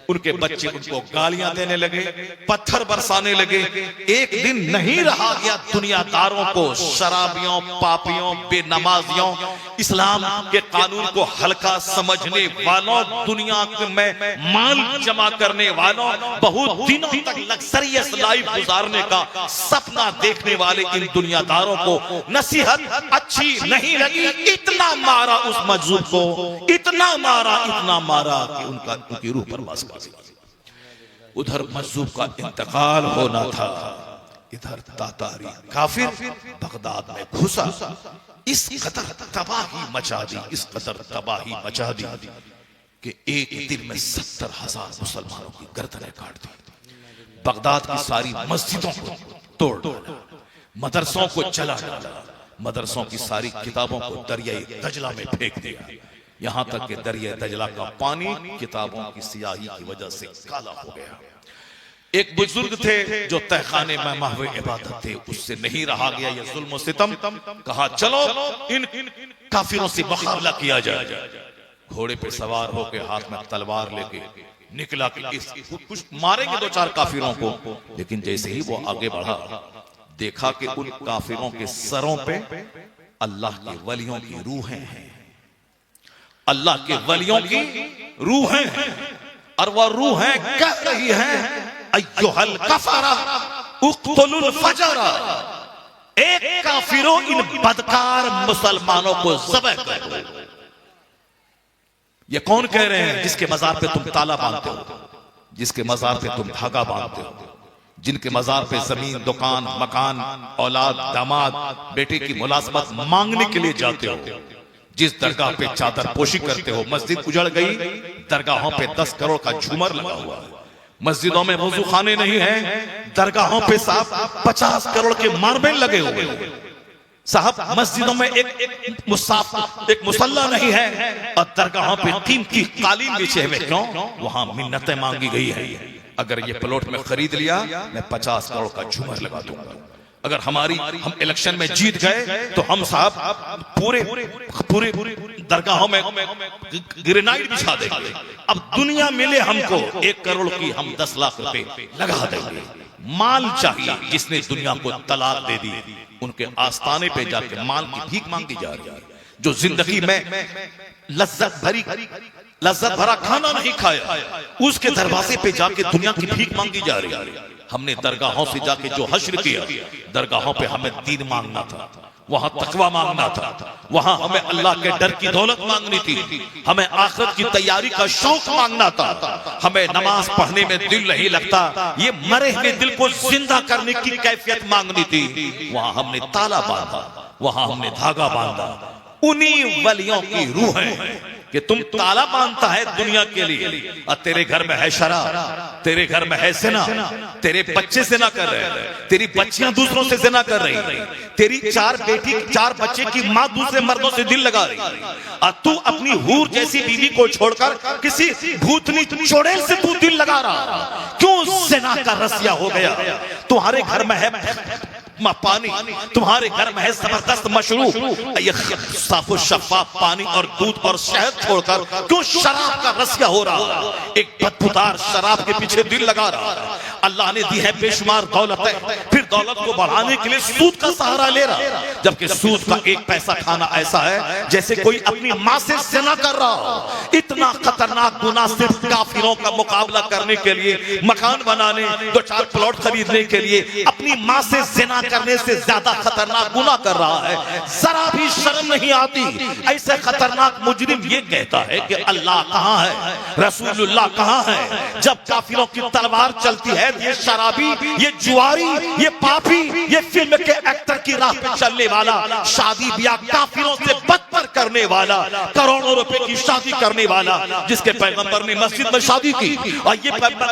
Speaker 1: उनके बच्चे उनको गालियां देने लगे, पत्थर बरसाने लगे। एक दिन नहीं रहा गया दुनियादारों को, शराबियों, पापियों, बेनमाजियों, इस्लाम के कानून को हल्का समझने वालों, दुनिया में माल जमा करने वालों, बहुत दिनों तक लग्जरियस लाइफ गुजारने का सपना देखने वाले इन दुनियादारों को नसीहत अच्छी नहीं लगी। इतना मारा उस मजलूम को, इतना मारा कि उनकी रूह पर बस। उधर मजलूम का इंतकाल होना था, इधर तातारी काफिर बगदाद में घुसा, इस कदर तबाही मचा दी, इस कदर तबाही मचा दी कि एक दिन में 70,000 मुसलमानों की गर्दनें काट दी। बगदाद की सारी मस्जिदों को तोड़ डाला, मदरसों को जला डाला, मदरसों की सारी किताबों को दरियाए दजला में फेंक दिया। यहां तक कि दरिया दजला का पानी किताबों की सियाही की वजह से काला हो गया। एक बुजुर्ग थे जो तहखाने में महवे इबादत थे, उससे नहीं रहा गया ये जुल्म सितम। कहा चलो इन काफिरों से मुकाबला किया जाए। घोड़े पे सवार होकर हाथ में तलवार लेके निकला कि कुछ मारेंगे दो चार काफिरों को। लेकिन जैसे ही वो आगे बढ़ा, देखा कि उन काफिरों के सरों पे अल्लाह के वलियों की रूहें हैं, अल्लाह के वलियों की रूहें हैं। और वह रूहें कह रही हैं अय्युहल कफरा उक़्तुलुल फजरा, एक काफिरों इन बदकार मुसलमानों को ज़ब्ह कर दो। ये कौन कह रहे हैं? जिसके मजार पे तुम ताला बांधते हो, जिसके मजार पे तुम धागा बांधते हो, जिनके मजार पे जमीन, दुकान, मकान, औलाद, दामाद, बेटे की मुलाजमत मांगने के लिए जाते हो, जिस दरगाह पे चादर पोशी करते हो। मस्जिद उजड़ गई, दरगाहों पे 10 करोड़ का झूमर लगा हुआ है, मस्जिदों में वजू खाने नहीं है, दरगाहों पे साहब 50 करोड़ के मार्बल लगे हुए हैं साहब, मस्जिदों में एक मुसल्ला नहीं है, और दरगाहों पे कीमती कालीन बिछे हुए। क्यों? वहां मिन्नतें मांगी गई है, अगर ये प्लॉट में खरीद लिया मैं 50 करोड़ का झूमर लगा दूंगा, अगर हम इलेक्शन में जीत गए तो हम साहब पूरे दरगाहों में ग्रेनाइट बिछा देंगे। अब दुनिया मिले हमको 1 करोड़ की, हम 10 लाख रुपए लगा देंगे। माल चाहिए। जिसने दुनिया को तलाक दे दी, उनके आस्थाने पे जाके माल की भीख मांगी जा रही है। जो जिंदगी में लज्जत भरा खाना नहीं खाया, उसके दरवाजे पे जाके दुनिया की भीख मांगी जा रही है। हमने दरगाहों से जाके जो हश्र किया, दरगाहों पे हमें दीन मांगना था, वहां तकवा मांगना था, वहां हमें अल्लाह के डर की दौलत मांगनी थी, हमें आखिरत की तैयारी का शौक मांगना था, हमें नमाज पढ़ने में दिल नहीं लगता, ये मरे हुए दिल को जिंदा करने की कैफियत मांगनी थी। वहां हमने ताला बांधा, वहां हमने धागा बांधा। उन्हीं वलियों की रूहें कि तुम ताला बांधता है दुनिया के लिए, और तेरे घर में है शराब, तेरे घर में है ज़िना, तेरे बच्चे ज़िना कर रहे हैं, तेरी बच्चियां दूसरों से ज़िना कर रही, तेरी 4 बच्चे की माँ दूसरे मर्दों से दिल लगा रही, और तू अपनी हूर जैसी बीवी को छोड़कर किसी भूतनी चुड़ैल से तू दिल लगा रहा। क्यों? ज़िना का रसिया हो गया। तुम्हारे घर में है पानी, तुम्हारे घर में है जबरदस्त मशरूब, ये साफ शफाफ पानी और दूध और शहद छोड़कर क्यों शराब का रसिया हो रहा? एक बदबूदार शराब के पीछे दिल लगा रहा। अल्लाह ने दी है बेशुमार दौलत है, फिर दौलत को बढ़ाने के लिए सूद का सहारा ले रहा, जबकि सूद का 1 पैसा खाना ऐसा है जैसे कोई अपनी माँ से ज़िना कर रहा हो। इतना खतरनाक गुनाह सिर्फ काफिरों का मुकाबला करने के लिए, मकान बनाने, 2-4 प्लॉट खरीदने के लिए अपनी माँ से ज़िना करने से ज्यादा खतरनाक गुनाह कर रहा है। जरा भी शर्म नहीं आती। ऐसे खतरनाक मुजरिम ये कहता है कि अल्लाह कहां है, रसूलुल्लाह कहां है। जब काफिरों की तलवार चलती है, ये शराबी, ये जुआरी, ये पापी, ये फिल्म के एक्टर की राह पे चलने वाला, शादी ब्याह काफिरों से बदतर करने वाला, करोड़ों रुपए की शादी करने वाला, जिसके पैगंबर ने मस्जिद में शादी की, और ये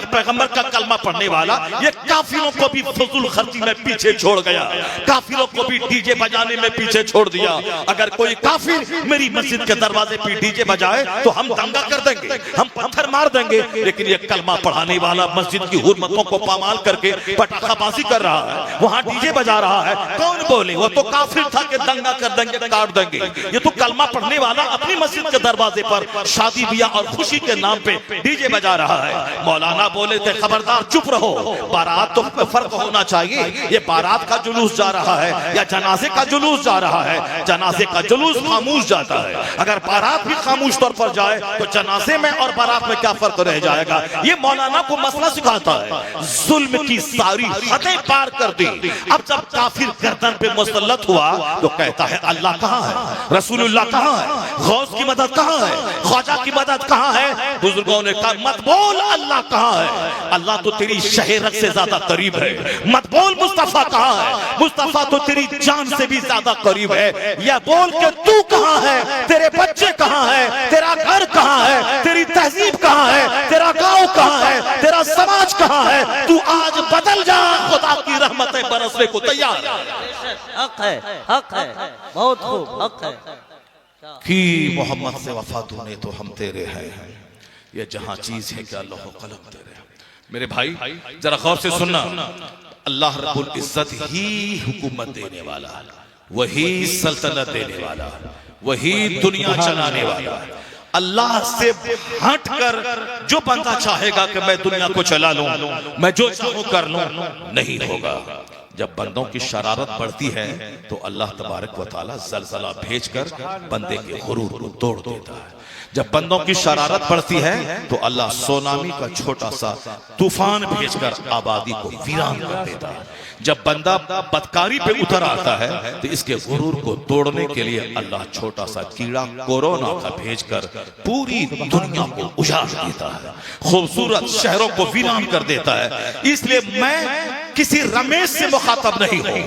Speaker 1: पैगंबर का कलमा पढ़ने वाला, ये काफिरों को भी फजूल खर्ची में पीछे छोड़ गया, काफिरों को भी डीजे बजाने में पीछे छोड़ दिया। अगर कोई काफिर मेरी मस्जिद के दरवाजे पे डीजे बजाए तो हम दंगा कर देंगे, हम पत्थर मार देंगे, लेकिन ये कलमा पढ़ाने वाला मस्जिद की हुर्मतों को पामाल करके पटाखाबाजी कर रहा है, वहां डीजे बजा रहा है, कौन बोले? वो तो काफिर था कि दंगा कर देंगे, काट देंगे। ये तो कलमा पढ़ने वाला अपनी मस्जिद के दरवाजे पर शादी ब्याह और खुशी के नाम पे डीजे बजा रहा है। मौलाना बोले थे खबरदार चुप रहो, बारात तो फर्क होना चाहिए। ये बारात का जुलूस जा रहा है या जनाजे का जुलूस जा रहा है? जनाजे का जुलूस खामोश जाता है, अगर बारात भी खामोश तौर पर जाए तो जनाजे में और बारात में क्या फर्क रह जाएगा? ये मौलाना को मसला सिखाता है। जुल्म की सारी हदें पार कर दी। अब जब काफिर गर्दन पे मुसल्लत हुआ तो कहता है अल्लाह कहां है, रसूल रसूलुल्लाह कहाँ है, गौस की मदद कहाँ है, ख्वाजा की मदद कहाँ है? बुजुर्गों ने कहा मत बोल अल्लाह कहाँ है, अल्लाह तो तेरी शहरत से ज्यादा करीब है। मत बोल मुस्तफा कहाँ है, मुस्तफा तो तेरी जान से भी ज्यादा करीब है। या बोल के तू कहाँ है, तेरे बच्चे कहाँ है, तेरा घर कहाँ है, तेरी तहजीब कहाँ है, तेरा गांव कहाँ है, तेरा समाज कहाँ है? तू आज बदल जा, खुदा की रहमतें बरसने को तैयार है।
Speaker 3: हक है, हक है, बहुत खूब, हक है।
Speaker 1: कि मोहम्मद से वफा तूने तो हम तेरे हैं, ये जहां चीज है क्या लौह कलम तेरे। मेरे भाई जरा गौर से सुनना, अल्लाह रब्बुल इज्जत ही हुकूमत देने वाला, वही सल्तनत देने वाला, वही दुनिया चलाने वाला। अल्लाह से हटकर जो बंदा चाहेगा कि मैं दुनिया को चला लूं, मैं जो चाहूं कर लूं, नहीं होगा। जब बंदों की शरारत बढ़ती है तो अल्लाह तबारक व तआला जलजला भेजकर बंदे के गुरूर को तोड़ देता है। जब बंदों की शरारत बढ़ती है तो अल्लाह सोनामी का छोटा सा तूफान भेजकर आबादी को वीरान कर देता है। जब बंदा बदकारी पे उतर आता है तो इसके गुरूर को तोड़ने के लिए अल्लाह छोटा सा कीड़ा कोरोना का भेजकर पूरी दुनिया को उजाड़ देता है, खूबसूरत शहरों को वीरान कर देता है। इसलिए मैं किसी रमेश से मुखातब नहीं हूं,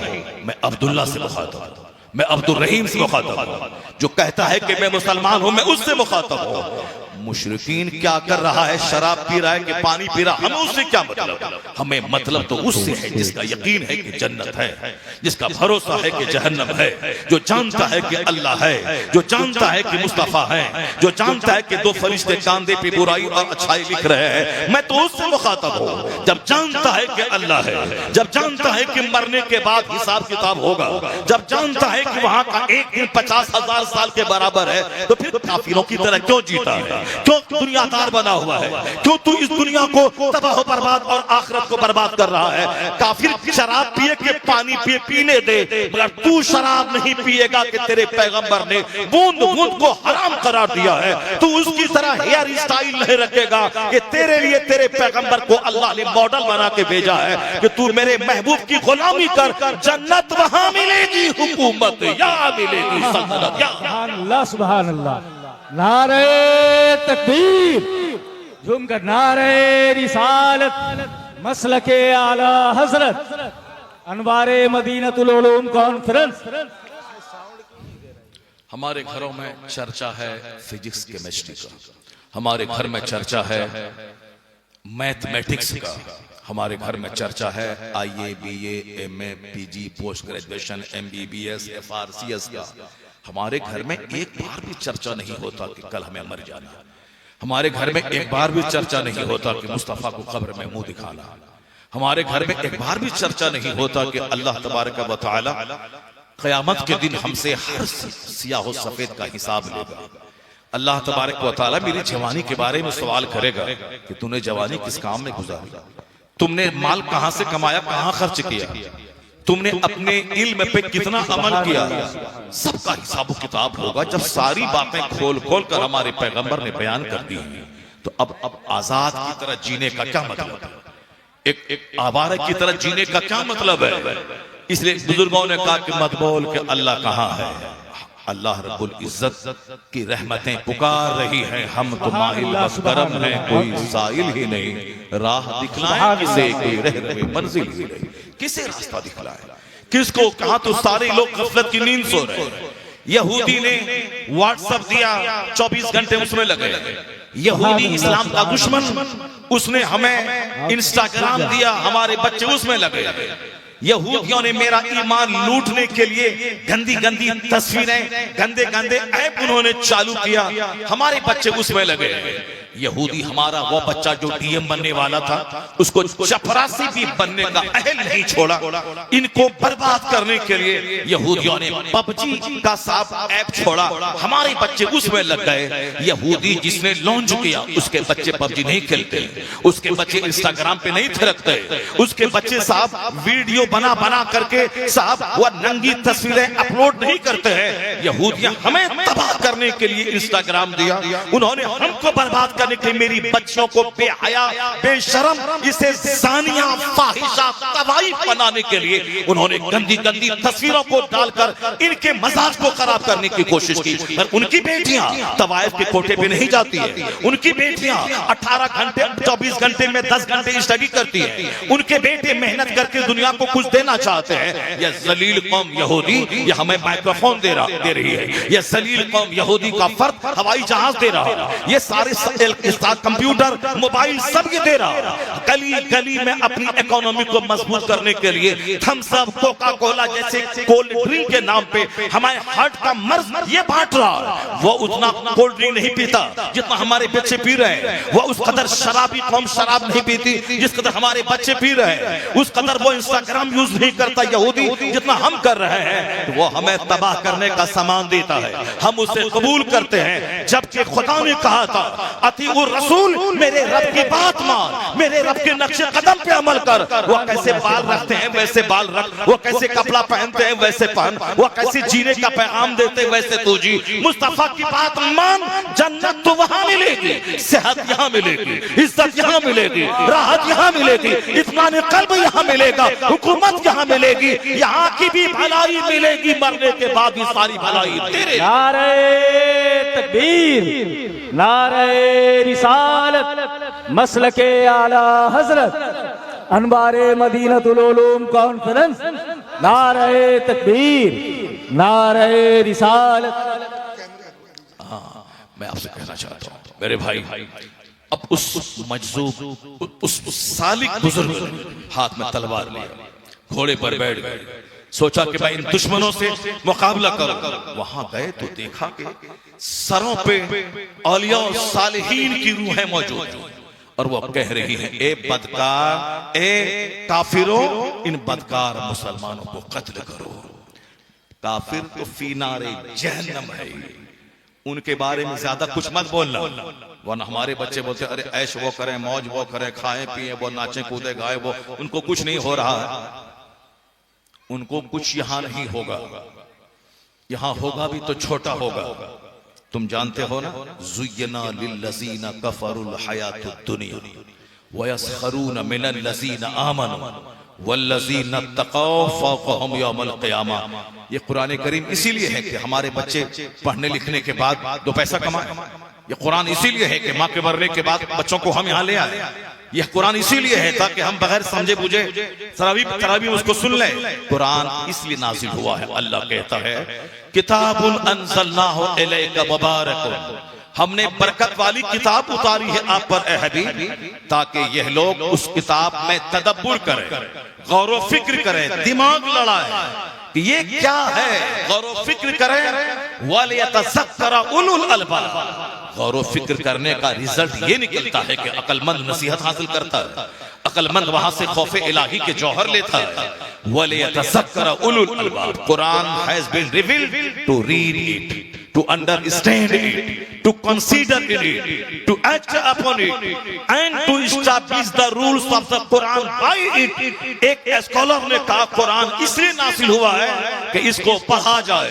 Speaker 1: मैं अब्दुल्ला से मुखातब हूं, मैं अब्दुल रहीम से मुखातब हूं। जो कहता है कि मैं मुसलमान हूं, मैं उससे मुखातब हूं। मुशरिकीन क्या कर रहा है, शराब पी रहा है कि पानी पी रहा, हमें उससे क्या मतलब? हमें मतलब तो उससे है जिसका यकीन है कि जन्नत है, जिसका भरोसा है कि जहन्नम है, जो जानता है कि अल्लाह है, जो जानता है कि मुस्तफा है, जो जानता है कि दो फरिश्ते कांधे पे बुराई और अच्छाई लिख रहे हैं। मैं तो उससे मुखातब हूं। जब जानता है कि अल्लाह है, जब जानता है कि मरने के बाद हिसाब किताब होगा, जब जानता है कि वहां का एक दिन 50,000 साल के बराबर है, तो फिर काफिरों की तरह क्यों जीता है? क्यों दुनियादार बना हुआ है? क्यों तू इस दुनिया को तबाह बर्बाद और आखिरत को बर्बाद कर रहा है? काफिर शराब पिए के पानी पिए पीने दे, मगर तू शराब नहीं पिएगा कि तेरे पैगंबर ने बूंद बूंद को हराम करार दिया है। तू उसकी तरह हेयर स्टाइल नहीं रखेगा कि तेरे लिए तेरे पैगंबर को अल्लाह ने मॉडल बना के भेजा है कि तू मेरे महबूब की गुलामी कर, जन्नत वहां मिलेगी, हुकूमत यहाँ मिलेगी, सल्तनत यहाँ।
Speaker 4: सुभान अल्लाह, सुभान अल्लाह। नारे तकबीर, झूमकर नारे रिसालत, मसलके आला हजरत, अनवारे मदीनतुल उलूम कॉन्फ्रेंस।
Speaker 2: हमारे घरों में चर्चा है फिजिक्स केमिस्ट्री का, हमारे घर में चर्चा है मैथमेटिक्स का, हमारे घर में चर्चा है IA BA MA PG post graduation MBBS FRCS का। हमारे घर में एक बार भी चर्चा नहीं होता कि कल हमें मर जाना। हमारे घर में एक बार भी चर्चा नहीं होता कि मुस्तफा को कब्र में मुंह दिखाना। हमारे घर में एक बार भी चर्चा नहीं होता कि अल्लाह तबारक व तआला क़यामत के दिन हमसे हर सियाह और सफेद का हिसाब लेगा। अल्लाह तबारक व तआला मेरी जवानी के बारे में सवाल करेगा कि तूने जवानी किस काम में गुजारी, तुमने माल कहां से कमाया, कहां खर्च किया, तुमने अपने इल्म पे कितना अमल किया। सबका हिसाब किताब होगा। जब सारी बातें खोल खोल कर हमारे पैगंबर ने बयान कर दी तो अब आजाद की तरह जीने का क्या मतलब है, एक आवारा की तरह जीने का क्या मतलब है? इसलिए बुजुर्गों ने कहा कि मत बोल के अल्लाह कहाँ है। अल्लाह रब्बुल इज्जत की रहमतें पुकार रही हैं, हम तो माहिल बसकरम हैं, कोई साइल ही नहीं, राह दिखलाए किसे, कोई रहनुमाई मंजिल ही नहीं, किसे रास्ता दिखलाए, किसको? कहा तो सारे लोग गफलत की नींद सो रहे हैं। यहूदी ने व्हाट्सएप दिया, 24 घंटे उसमें लगे। यहूदी इस्लाम का दुश्मन, उसने हमें इंस्टाग्राम दिया, हमारे बच्चे उसमें लगे। यहूदियों ने मेरा ईमान लूटने के लिए गंदी गंदी तस्वीरें, गंदे गंदे ऐप उन्होंने चालू किया, हमारे बच्चे उसमें लगे। यहूदी हमारा वो बच्चा जो DM बनने वाला था, उसको चपरासी भी बनने का अहल नहीं छोड़ा। इनको बर्बाद करने के लिए यहूदियों ने PUBG का साफ ऐप छोड़ा, हमारे बच्चे उसमें लग गए। यहूदी जिसने लॉन्च किया उसके बच्चे PUBG नहीं खेलते, उसके बच्चे इंस्टाग्राम पे नहीं थिरकते, उसके बच्चे साहब वीडियो बना बना करके साहब वो नंगी तस्वीरें अपलोड नहीं करते हैं। यहूदियां हमें तबाह करने के लिए इंस्टाग्राम दिया, उन्होंने हमको बर्बाद
Speaker 1: करने के लिए मेरी बच्चियों को बेहया बेशरम इसे जानिया फाहिशा तवाइफ बनाने के लिए उन्होंने गंदी गंदी तस्वीरों को डालकर इनके मजाज को खराब करने की कोशिश की। पर उनकी बेटियां तवाइफ के कोटे पे नहीं जाती है, उनकी बेटियां 18 घंटे 24 घंटे में 10 घंटे स्टडी करती है, उनके बेटे मेहनत करके दुनिया को कुछ देना चाहते हैं। यह जलील कौम यहूदी यह हमें माइक्रोफोन दे रही है, यह जलील कौम यहूदी का फर्द हवाई जहाज दे रहा है, ये सारे कंप्यूटर मोबाइल सब ये दे रहा है। गली गली में अपनी इकोनॉमी को मजबूत करने के लिए थम्स अप कोका कोला जैसे कोल्ड ड्रिंक के नाम पे हमारे हार्ट का मर्ज ये बांट रहा है। वो उतना कोल्ड ड्रिंक नहीं पीता जितना हमारे बच्चे पी रहे हैं, वो उस कदर शराबी कौम शराब नहीं पीती जिस कदर हमारे बच्चे पी रहे हैं, उस कदर वो इंस्टाग्राम यूज नहीं करता यहूदी जितना हम कर रहे हैं। तो वो हमें तबाह करने का सामान देता है, हम उसे कबूल करते हैं। जबकि खुदा ने कहा था अतीउर रसूल, मेरे रब की बात मान, मेरे रब के नक्शे कदम पे अमल कर। वो कैसे बाल रखते हैं वैसे बाल रख, वो कैसे कपड़ा पहनते हैं वैसे पहन, वो कैसे जीने का पैगाम देते वैसे तू जी। मुस्तफा की बात मान, जन्नत तो वहां मिलेगी, सेहत यहाँ मिलेगी, इज्जत यहाँ मिलेगी, राहत यहाँ मिलेगी, इत्मीनान कल्ब यहाँ मिलेगा, हुकूमत यहाँ मिलेगी, यहाँ की भी भलाई मिलेगी, मरने के बाद भी सारी भलाई तेरे।
Speaker 4: नारे तकबीर, नारे रिसालत, मसलके आला हजरत, अनवारे मदीनतुल उलूम कॉन्फ्रेंस। नारे तकबीर, नारे रिसालत।
Speaker 1: मैं आपसे कहना चाहता हूं मेरे भाई, अब उस मजजूब उस सालिक बुजुर्ग हाथ में तलवार लिया, घोड़े पर बैठ गए, सोचा कि भाई इन दुश्मनों से मुकाबला करो। वहां गए तो देखा कि सरों पे औलिया और सालिहीन की रूहें मौजूद और वो कह रही हैं, ए बदकार, ए काफिरों, इन बदकार मुसलमानों को कत्ल करो। काफिर तो फीनारे जहन्नम है, उनके बारे में ज्यादा कुछ मत बोलना, वरना हमारे बच्चे बोलते अरे ऐश वो करें, मौज वो करें, खाएं पिए वो, नाचे कूदे गाए वो, उनको कुछ नहीं हो रहा है, उनको कुछ यहां नहीं होगा, यहां होगा भी तो छोटा होगा। तुम जानते हो ना, ज़ुय्यना लिल्लज़ीना कफ़रुल हयातुद दुनिया व यस्खरून मिनल लज़ीना आमनू वल्लज़ीना तक़ौ फ़ौक़हुम यौमल क़ियामा। ये कुरान करीम इसीलिए है कि हमारे बच्चे पढ़ने लिखने के बाद दो पैसा कमाएं। ये कुरान इसीलिए है कि माँ के मरने के बाद बच्चों को हम यहाँ ले आए। यह कुरान इसीलिए है ताकि हम बगैर समझे बुझे तरावी उसको सुन लें। कुरान इसलिए नाजिल हुआ है, अल्लाह कहता है किताबुन अंज़लनाहु इलैका मुबारकुन, हमने बरकत वाली किताब उतारी है आप पर ए हबीब, ताकि यह लोग उस किताब में तदब्बुर करें, गौर व फिक्र करें, दिमाग लड़ाएं कि ये क्या है, गौर व फिक्र करें। वलियतज़क्कर उलुल अलबाब, गौर व फिक्र करने का रिजल्ट ये निकलता है कि अक्लमंद नसीहत हासिल करता है, अक्लमंद वहां से खौफ इलाही के जौहर लेता है। वलियतज़क्कर उलुल अलबाब, Quran has been revealed to read it, to understand it, to consider it, to act upon it, and to establish the rules of the Quran by it। एक स्कॉलर ने कहा कुरान इसलिए नासिल हुआ है कि इसको पढ़ा जाए,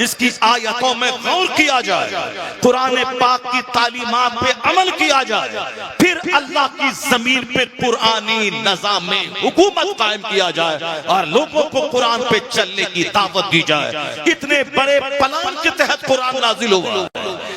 Speaker 1: इसकी आयतों में गौर किया जाए, कुरान पाक की तालीमात पे अमल किया जाए, फिर अल्लाह की जमीन पे कुरानी निज़ाम में हुकूमत कायम किया जाए और लोगों को कुरान पे चलने की दावत दी जाए। इतने बड़े प्लान के तहत कुरान नाजिल हुआ।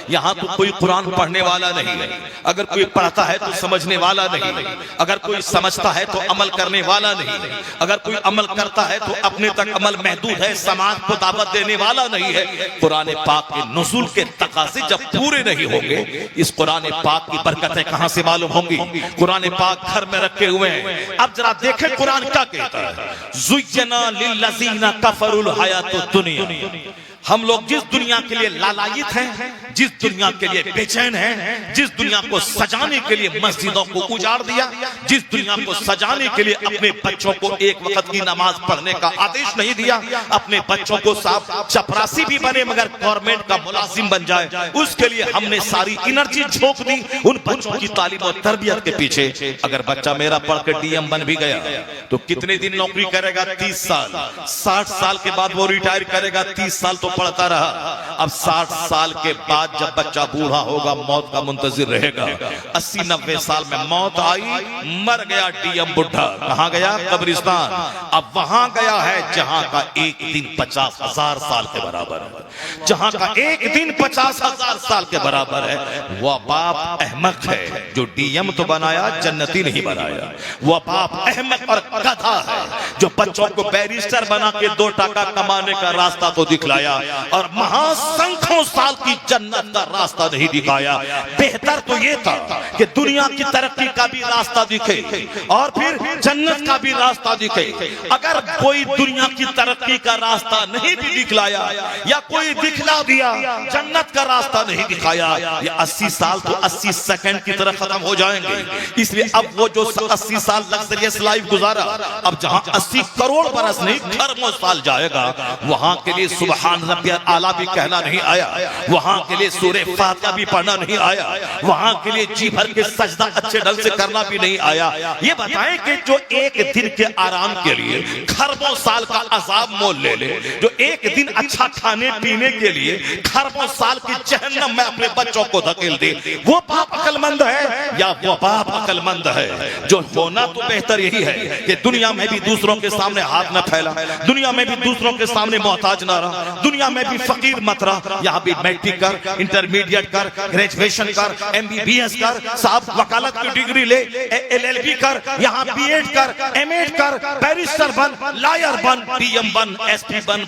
Speaker 1: यहाँ तो कोई कुरान पढ़ने वाला नहीं है, अगर कोई पढ़ता है तो समझने वाला नहीं है, अगर कोई समझता है तो अमल करने वाला नहीं है, अगर कोई अमल करता है तो अपने तक अमल महदूद है, समाज को दावत देने वाला नहीं है। कुरान पाक के नुज़ूल के तकाज़े जब पूरे नहीं होंगे, इस कुरान पाक की बरकतें कहां से मालूम होंगी। कुरान पाक घर में रखे हुए हैं। अब जरा देखें कुरान क्या कहता है, ज़ुय्यना लिल्लज़ीना कफ़रुल हयातुद दुनिया, हम लोग जिस दुनिया के लिए लालायित हैं, जिस दुनिया के लिए बेचैन हैं, जिस दुनिया को सजाने के लिए मस्जिदों को उजाड़ दिया, जिस दुनिया को सजाने के लिए अपने बच्चों को एक वक्त की नमाज पढ़ने का आदेश नहीं दिया, अपने बच्चों को साफ चपरासी भी बने मगर गवर्नमेंट का मुलाजिम बन जाए, उसके लिए हमने सारी एनर्जी झोंक दी उन बच्चों की तालीम और तरबियत के पीछे। अगर बच्चा मेरा पढ़ के डीएम बन भी गया तो कितने दिन नौकरी करेगा? 30 साल। 60 साल के बाद वो रिटायर करेगा, 30 साल तो पढ़ता रहा। अब 60 साल के बाद जब बच्चा बूढ़ा होगा, मौत का मुंतजिर रहेगा। 80-90 साल में मौत आई, मर गया डीएम बुढ़ा। कहां गया? कब्रिस्तान। अब वहां गया है जहां का एक दिन 50,000 साल के बराबर है। जहां का एक दिन 50,000 साल के बराबर है। वह बाप अहमक है जो डीएम तो बनाया, जन्नती नहीं बनाया। वह बाप अहमक और गधा है जो बच्चों को बैरिस्टर बना के 2 टका कमाने का रास्ता तो दिखलाया और महासंख्यों साल की जन्नत का रास्ता नहीं दिखाया। बेहतर तो ये था कि दुनिया की तरक्की का भी रास्ता दिखे और फिर जन्नत का भी रास्ता दिखे। अगर कोई दुनिया की तरक्की का रास्ता नहीं भी दिखलाया या कोई दिखला दिया, जन्नत का रास्ता नहीं दिखाया, ये 80 साल तो 80 सेकंड की तरह खत्म हो जाएंगे। इसलिए अब वो जो 80 साल लग्जरियस लाइफ गुजारा, अब जहां 80 करोड़ बरस नहीं खरबों साल जाएगा, वहां के लिए सुबहान रब्बियल आला भी कहना नहीं आया, वहां के लिए सूरे फातिहा भी पढ़ना नहीं आया, वहां के लिए जी भर के सजदा अच्छे ढंग से करना भी नहीं आया। ये बताएं कि जो एक दिन के आराम के लिए खरबों साल का अजाब मोल ले ले, जो एक दिन अच्छा खाने पीने के लिए खरबों साल की जहन्नम में अपने बच्चों को धकेल दे, वो बाप अकलमंद है या वो बाप अकलमंद है? जो होना तो बेहतर यही है कि दुनिया में भी दूसरों के सामने हाथ न फैला, दुनिया में भी दूसरों के सामने मोहताज न रहा, दुनिया में भी फकीर मत रहा। यहाँ भी मैट्रिक कर, इंटरमीडिएट कर, ग्रेजुएशन कर, MBBS कर, साहब वकालत की डिग्री ले, LLB कर, यहाँ BEd कर, MAd कर, बैरिस्टर बन, लॉयर बन, PM बन, SP बन,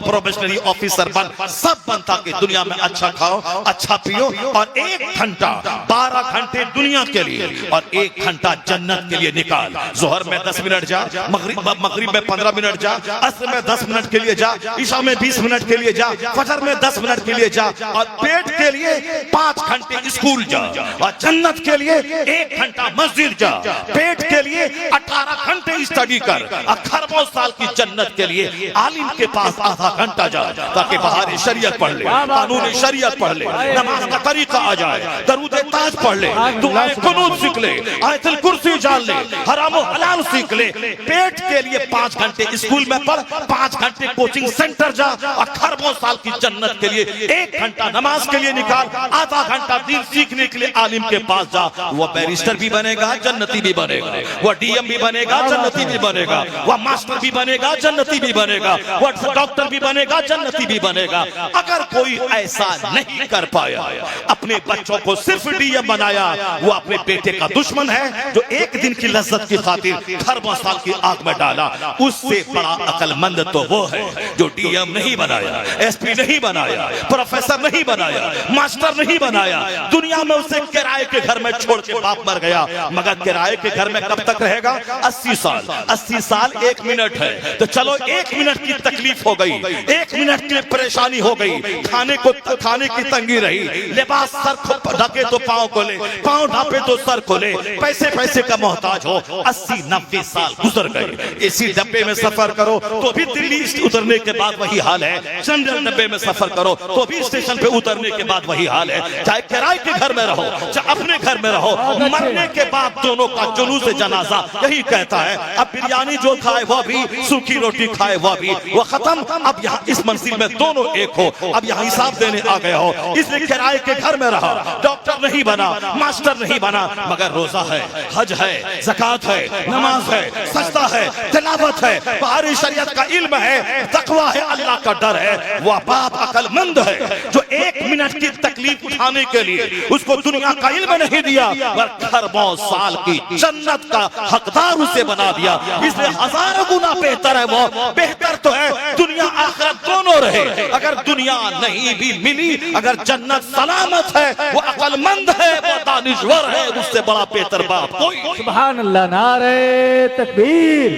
Speaker 1: प्रोबेशनरी ऑफिसर बन, सब बनता कि दुनिया में अच्छा खाओ, अच्छा पियो और 1 घंटा 12 घंटे दुनिया के लिए और 1 घंटा जन्नत के लिए निकाल। जोहर में 10 मिनट जा, मगरिब में 15 मिनट जा, असर में 10 मिनट के लिए जा, ईशा में 20 मिनट के लिए जा, फजर में 10 मिनट के लिए जा और पेट के लिए 5 घंटे स्कूल जा और जन्नत के लिए 1 घंटा मस्जिद जा। पेट के लिए 18 घंटे स्टडी कर और खरबों साल की जन्नत के लिए आलिम के पास आधा घंटा जा ताकि बाहर शरीयत पढ़ ले, कानून शरीयत पढ़ ले, नमाज का तरीका आ जाए, दरूद ताज पढ़ ले, दुआए कुनूत सीख ले, आयतुल कुर्सी जान ले, हराम और हलाल सीख ले। पेट के लिए 5 घंटे स्कूल में पढ़, 5 घंटे कोचिंग सेंटर जा और खरबों साल की जन्नत के लिए 1 घंटा नमाज के लिए निकाल, आधा घंटा दीन सीखने के लिए आलिम के पास जा। वो बैरिस्टर भी बनेगा, जन्नती भी बनेगा, वो DM भी बनेगा, जन्नती भी बनेगा, वह मास्टर भी बनेगा, जन्नती भी बनेगा, वह डॉक्टर भी बनेगा, जन्नती भी बनेगा। अगर कोई ऐसा नहीं कर पाया, अपने बच्चों को सिर्फ DM बनाया, वो अपने बेटे का दुश्मन है जो एक दिन की लज्जत की खातिर खरबों साल की आग में डाला। उससे बड़ा अकलमंद तो वो है जो DM नहीं बनाया, SP नहीं बनाया, प्रोफेसर नहीं बनाया, मास्टर नहीं बनाया। दुनिया में उसे किराए के घर में छोड़ के बाप मर गया, मगर किराए के घर में कब तक रहेगा? 80 साल। 80 साल 1 मिनट है, तो चलो 1 मिनट की तकलीफ हो गई, 1 मिनट की परेशानी हो गई, खाने की तंगी रही, लिबास सर ढके तो पांव खोले, पांव ढापे तो सर खोले, पैसे का मोहताज हो। 80-90 साल गुजर गए। इसी डब्बे में सफर करो तो भी दिल्ली उतरने के बाद वही हाल है, जनरल डब्बे में सफर करो तो भी स्टेशन पे उतरने के बाद वही हाल है। चाहे किराए के घर में रहो, चाहे अपने घर में रहो, मरने के बाद दोनों का जुलूस जनाजा यही कहता है। अब बिरयानी जो खाए वह भी, सूखी रोटी खाए वह भी, वो खत्म। अब यहाँ इस मंजिल में दोनों एक हो, अब यहाँ हिसाब देने आ गए हो। इसलिए किराए के घर में रहा, डॉक्टर नहीं बना, मास्टर नहीं बना, मगर रोजा है, हज है, ज़कात है, नमाज है, सजदा है, तिलावत है, बाहरी शरीयत का इल्म है, तकवा है, अल्लाह का डर है। वह बाप अकलमंद है जो 1 मिनट की तकलीफ उठाने के लिए उसको दुनिया का इल्म नहीं दिया, पर खरबों साल की जन्नत का हकदार उसे बना दिया। इसलिए हजारों गुना बेहतर है, वो बेहतर तो है दुनिया आखिरत दोनों रहे। अगर दुनिया नहीं भी मिली, अगर जन्नत सलामत है, वो अकलमंद है, वो दानिश्वर है, उससे बड़ा बेहतर बाप कोई।
Speaker 4: सुभान अल्लाह। नारे तकबीर,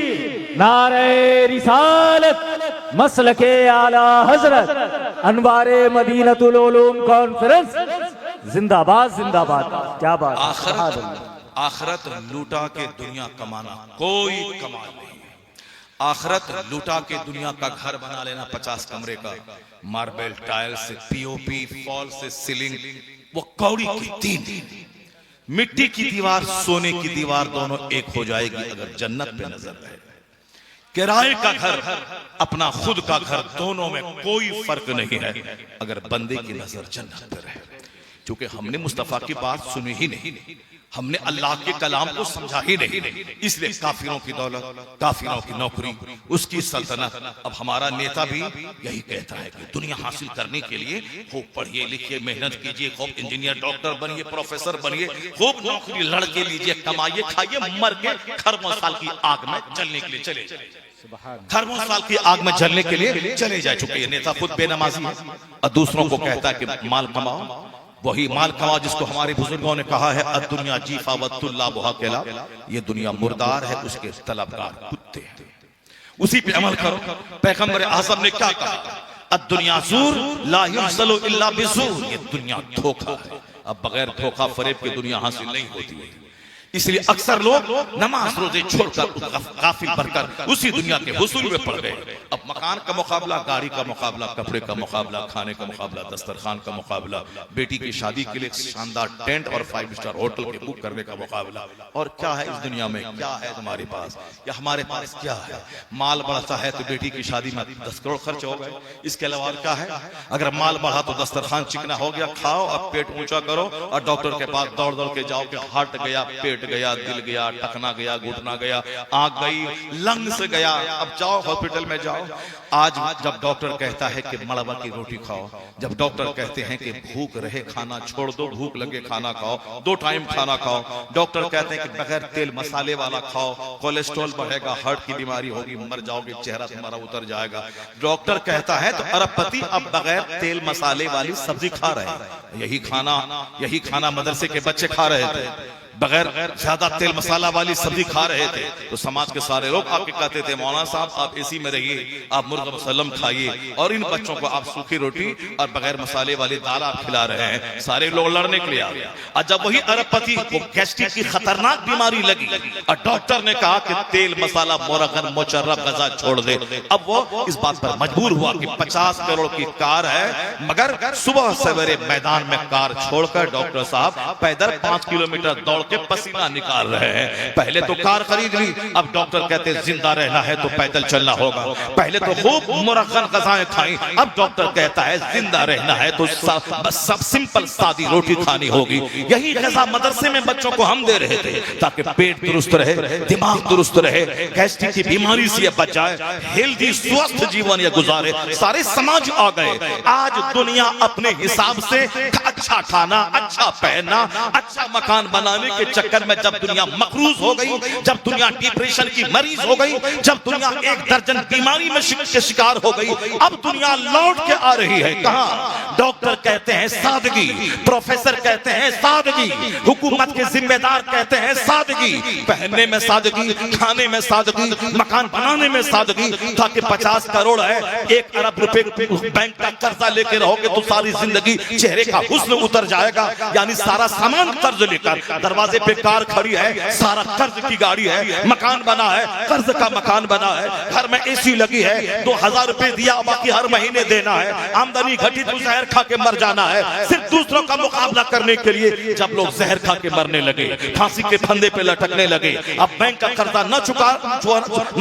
Speaker 4: नारे रिसालत, मसलके आला हजरत, अनवारे मदीनतुल उलूम कॉन्फ्रेंस जिंदाबाद जिंदाबाद। क्या बात।
Speaker 1: आखिरत लूटा के दुनिया कमाना कोई कमाल नहीं है। आखिरत लूटा के दुनिया का घर बना लेना 50 कमरे का, मार्बल टाइल से, POP फॉल से सीलिंग, वो कौड़ी की 3 मिट्टी की दीवार, सोने की दीवार, दोनों एक हो जाएगी अगर जन्नत पे नजर है। किराए का घर, अपना खुद का घर, दोनों में कोई फर्क नहीं है अगर बंदे की नजर जन्नत पर है। क्योंकि हमने मुस्तफा की बात सुनी ही नहीं, हमने अल्लाह के कलाम को समझा ही नहीं, इसलिए काफिरों की दौलत, काफिरों की नौकरी, उसकी सल्तनत। अब हमारा नेता भी यही कहता है कि दुनिया हासिल करने के लिए खूब पढ़िए लिखिए, मेहनत कीजिए, खूब इंजीनियर डॉक्टर बनिए, प्रोफेसर बनिए, खूब नौकरी लड़के लीजिए, कमाइए, खाइए, मर के खरबों साल की आग में जलने के लिए चले जाए, खरबों साल की आग में जलने के लिए चले जाए। चूंकि ये नेता खुद बेनमाजी है और दूसरों को कहता है कि माल कमाओ, वही माल कमाओ जिसको हमारे बुजुर्गों ने कहा है अद्दुनिया जीफा वत्तुल्ला बुहाकेला, ये दुनिया मुर्दार है, उसके तलबगार कुत्ते हैं, उसी पे अमल करो। पैगंबर आज़म ने क्या कहा, अद्दुनिया ज़ूर ला युज़लु इल्ला बिज़ूर, ये दुनिया धोखा है, अब बगैर धोखा फरेब की दुनिया हासिल नहीं होती है। इसलिए अक्सर लोग नमाज रोजे छोड़कर गाफिल बनकर उसी दुनिया के हुसूल में पड़ गए। अब मकान का मुकाबला, गाड़ी का मुकाबला, कपड़े का मुकाबला, खाने का मुकाबला, दस्तरखान का मुकाबला, बेटी की शादी के लिए शानदार टेंट और 5 स्टार होटल के बुक करने का मुकाबला। और क्या है इस दुनिया में, क्या है तुम्हारे पास या हमारे पास क्या है? माल बढ़ता है तो बेटी की शादी में 10 करोड़ खर्च हो गए, इसके अलावा क्या है? अगर माल बढ़ा तो दस्तरखान चिकना हो गया, खाओ, अब पेट ऊंचा करो और डॉक्टर के पास दौड़ दौड़ के जाओ कि हार्ट गया, पेट गया, दिल गया, टखना गया, घुटना गया, आंख गई, लंग्स गया, अब जाओ हॉस्पिटल में जाओ। आज जब डॉक्टर कहता है कि मड़वा की रोटी खाओ, जब डॉक्टर कहते हैं कि भूख रहे खाना छोड़ दो, भूख लगे खाना खाओ, 2 टाइम खाना खाओ, डॉक्टर कहते हैं कि बगैर तेल मसाले वाला खाओ, कोलेस्ट्रॉल बढ़ेगा, हार्ट की बीमारी होगी, मर जाओगे, चेहरा तुम्हारा उतर जाएगा। डॉक्टर कहता है तो अरबपति अब बगैर तेल मसाले वाली सब्जी खा रहे हैं। यही खाना मदरसे के बच्चे खा रहे थे, बगैर ज्यादा तेल मसाला वाली सब्जी खा रहे थे। तो समाज के सारे लोग आपके कहते थे मौलाना साहब आप एसी में रहिए, आप मुर्गा मुसल्लम खाइए और इन बच्चों को आप सूखी रोटी और बगैर मसाले वाली दाल आप खिला रहे हैं। सारे लोग लड़ने के लिए आ गए। और जब वही अरबपति को गैस्ट्रिक की खतरनाक बीमारी लगी और डॉक्टर ने कहा कि तेल मसाला मोरगन मुचर्रब गजा छोड़ दे, अब वो इस बात पर मजबूर हुआ कि 50 करोड़ की कार है मगर सुबह सवेरे मैदान में कार छोड़कर डॉक्टर साहब पैदल 5 किलोमीटर दौड़ के पसीना निकाल रहे हैं। पहले तो कार खरीद ली, अब डॉक्टर कहते हैं जिंदा रहना है तो पैदल चलना होगा। पहले तो खूब मुरक्कन गज़ाएं खाई, अब डॉक्टर कहता है जिंदा रहना है तो बस सब सिंपल सादी रोटी खानी होगी। यही गज़ा मदरसे में बच्चों को हम दे रहे थे ताकि पेट दुरुस्त रहे, दिमाग दुरुस्त रहे, गैस्ट्रिक की बीमारी से बच जाए, हेल्दी स्वस्थ जीवन ये गुजारे। सारे समाज आ गए। आज दुनिया अपने हिसाब से अच्छा खाना, अच्छा पहनना, अच्छा मकान बनाने के चक्कर में जब दुनिया मकरूज हो गई, जब दुनिया डिप्रेशन की मरीज हो गई, जब दुनिया 1 दर्जन बीमारी में के शिकार हो गई, अब दुनिया लौट के आ रही है। कहां? डॉक्टर कहते हैं सादगी, प्रोफेसर कहते हैं सादगी, हुकूमत के जिम्मेदार कहते हैं सादगी, पहनने में सादगी, खाने में सादगी, मकान बनाने में सादगी। ताकि 50 करोड़ है, 1 अरब रुपए बैंक का कर्जा लेके रहोगे तो सारी जिंदगी चेहरे का हुस्न उतर जाएगा। यानी सारा सामान कर्ज लेकर, दरवाजे पे कार खड़ी है, सारा कर्ज की गाड़ी है, मकान बना है, कर्ज का मकान बना है, घर में एसी लगी है, 2000 रुपए दिया बाकी हर महीने देना है, आमदनी घटी तो जहर खा के मर जाना है। सिर्फ दूसरों का मुकाबला करने के लिए जब लोग जहर खा के मरने लगे, फांसी के फंदे पे लटकने लगे, अब बैंक का कर्जा न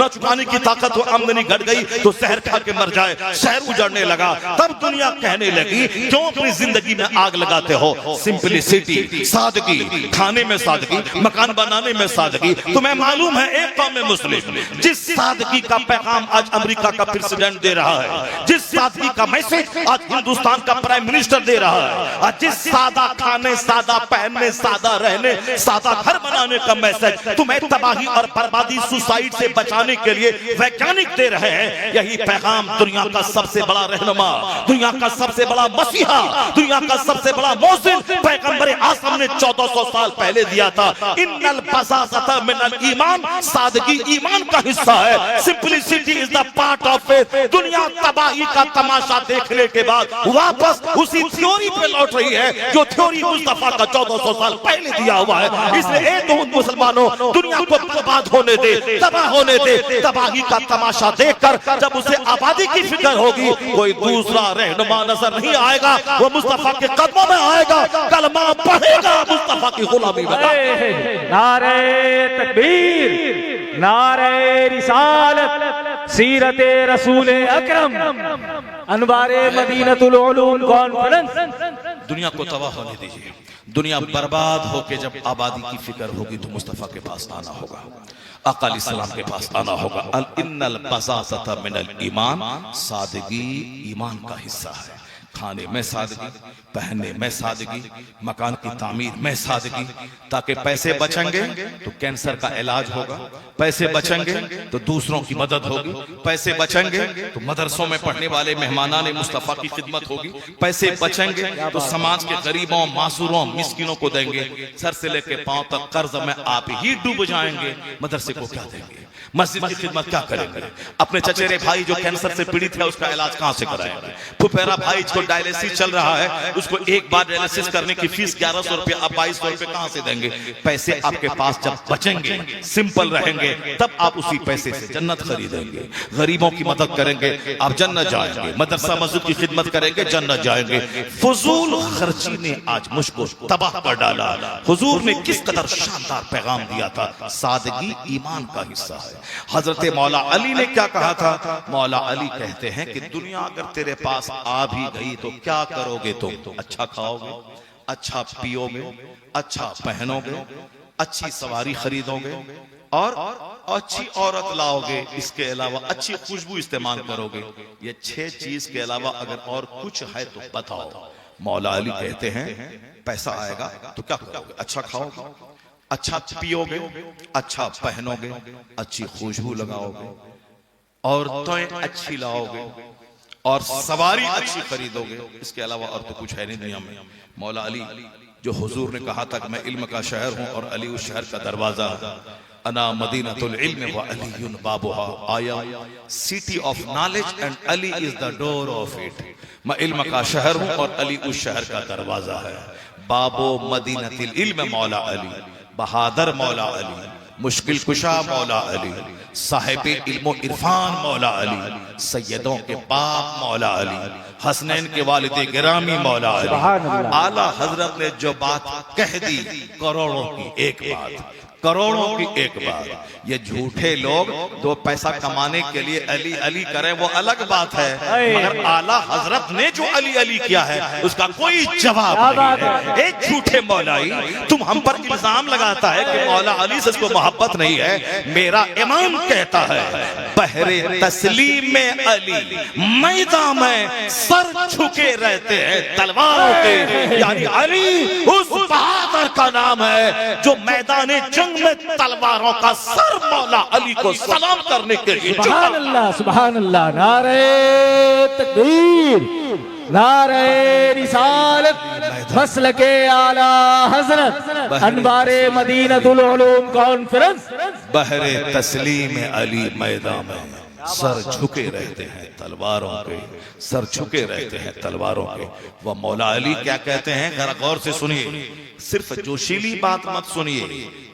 Speaker 1: चुकाने की ताकत हो, आमदनी घट गई तो जहर खा के मर जाए, शहर उजड़ने लगा। तब दुनिया कहने लगी क्यों अपनी जिंदगी में आग लगाते हो? सिंपलिसिटी, सादगी, खाने में सादगी, मकान बनाने में सादगी। तुम्हें मालूम है एक कौम मुस्लिम जिस सादगी का पैगाम आज अमेरिका का प्रेसिडेंट दे रहा है, जिस सादगी का मैसेज आज हिंदुस्तान का प्राइम मिनिस्टर दे रहा है, आज जिस सादा खाने, सादा पहनने, सादा रहने, सादा घर बनाने का मैसेज तुम्हें तबाही और बर्बादी, सुसाइड से बचाने के लिए वैज्ञानिक दे रहे हैं, यही पैगाम दुनिया का सबसे बड़ा रहनुमा, दुनिया का सबसे बड़ा मसीहा, दुनिया का सबसे बड़ा मौसिन पैगंबर आज़म ने 1400 साल पहले दिया था। इन्नल बसासत मिनल ईमान, सादगी ईमान का हिस्सा है। Simplicity is the part of faith. दुनिया तबाही का तमाशा देखने के बाद वापस उसी थ्योरी पे लौट रही है जो थ्योरी मुस्तफा का 1400 साल पहले दिया हुआ है। इसलिए तो मुसलमानों, दुनिया को बर्बाद होने दे, तबाह होने दे। तबाही का तमाशा देखकर जब उसे आबादी की फिक्र होगी, कोई दूसरा रहनुमा नजर नहीं आएगा, वो मुस्तफा के कदमों में आएगा, कलमा पढ़ेगा, मुस्तफा की गुलामी में।
Speaker 4: नारे तकबीर, नारे रिसालत सीरत रसूल अकरम अनवारे मदीनतुल उलूम कॉन्फ्रेंस।
Speaker 1: दुनिया को तबाह होने दीजिए। दुनिया बर्बाद होके जब आबादी की फिक्र होगी तो मुस्तफा के पास आना होगा, आका अलैहिस्सलाम के पास आना होगा। अल इन्नल बसासता मिनल ईमान, सादगी ईमान का हिस्सा है। खाने में सादगी, पहनने में सादगी, मकान की तामीर में सादगी, ताकि पैसे बचेंगे तो कैंसर का इलाज होगा, पैसे बचेंगे तो दूसरों की मदद होगी, पैसे बचेंगे तो मदरसों में पढ़ने वाले मेहमानान मुस्तफा की खिदमत होगी, पैसे बचेंगे तो समाज के गरीबों, मासूरों, मिस्किनों को देंगे। सर से लेके पांव तक कर्ज में आप ही डूब जाएंगे, मदरसे को क्या देंगे, मस्जिद की खिदमत क्या करेंगे? अपने चचेरे भाई जो कैंसर से पीड़ित है उसका इलाज कहां से कराएंगे? फुफेरा भाई जो डायलिसिस चल रहा है उसको एक बार डायलिसिस करने की फीस 1100 रुपए, अब 2200 रुपए कहां से देंगे? पैसे आपके पास जब बचेंगे, सिंपल रहेंगे, तब आप उसी पैसे से जन्नत खरीदेंगे, गरीबों की मदद करेंगे, आप जन्नत जाएंगे, मदरसा मस्जिद की खिदमत करेंगे, जन्नत जाएंगे। फजूल खर्ची ने आज मुझको तबाह कर डाला। हुजूर ने किस कदर शानदार पैगाम दिया था, सादगी ईमान का हिस्सा है। हजरत मौला अली ने क्या कहा था? मौला अली कहते हैं कि दुनिया अगर तेरे पास आ भी गई तो क्या करोगे तुम? अच्छा खाओगे, अच्छा पियोगे, अच्छा पहनोगे, अच्छी सवारी खरीदोगे और अच्छी औरत लाओगे, इसके अलावा अच्छी खुशबू इस्तेमाल करोगे। ये 6 चीज के अलावा अगर और कुछ है तो बताओ। मौला अली कहते हैं पैसा आएगा तो क्या करोगे? अच्छा खाओगे, अच्छा पियोगे, अच्छा पहनोगे, अच्छी खुशबू लगाओगे, औरतें अच्छी लाओगे और सवारी अच्छी खरीदोगे, इसके अलावा और तो कुछ है नहीं दुनिया में। मौला अली जो हुजूर ने कहा था कि मैं इल्म का शहर हूं और अली उस शहर का दरवाजा, अना मदीनतुल इल्म व अलीयुन बाबुहा, I am city of knowledge and Ali is the door of it. मैं इल्म का शहर हूं और अली उस शहर का दरवाजा है। बाबो मदीनतुल इल्म मौला अली, बहादुर मौला अली, मुश्किल कुशा मौला अली, साहिब इल्म इरफान मौला अली, सैयदों के बाप मौला अली, हसनैन के वालिद गिरामी मौला अली। आला हजरत ने जो बात कह दी, करोड़ों की एक बात, करोड़ों की एक बात। ये झूठे लोग दो पैसा कमाने के लिए अली अली करें वो अलग बात है, मगर आला हजरत ने जो अली अली किया है उसका कोई जवाब नहीं है। एक झूठे मौलाई तुम हम पर इल्जाम लगाता है कि मौला अली से इसको मोहब्बत नहीं है। मेरा इमाम कहता है बहरे तस्लीम में अली मैदान में सर झुके रहते हैं तलवारों के, यानी अली उस बहादुर का नाम है जो मैदान जंग में तलवारों का सर मौला अली को सलाम करने के लिए।
Speaker 4: सुभान अल्लाह, सुभान अल्लाह। नारे तकबीर, नारे रिसालत, मसलके आला हजरत अनवारे मदीनतुल उलूम कॉन्फ्रेंस।
Speaker 1: बहरे तस्लीम अली मैदान में सर झुके रहते हैं तलवारों के, सर झुके रहते हैं तलवारों के। वह मौला अली क्या कहते हैं, जरा गौर से सुनिए। सिर्फ जोशीली बात मत सुनिए,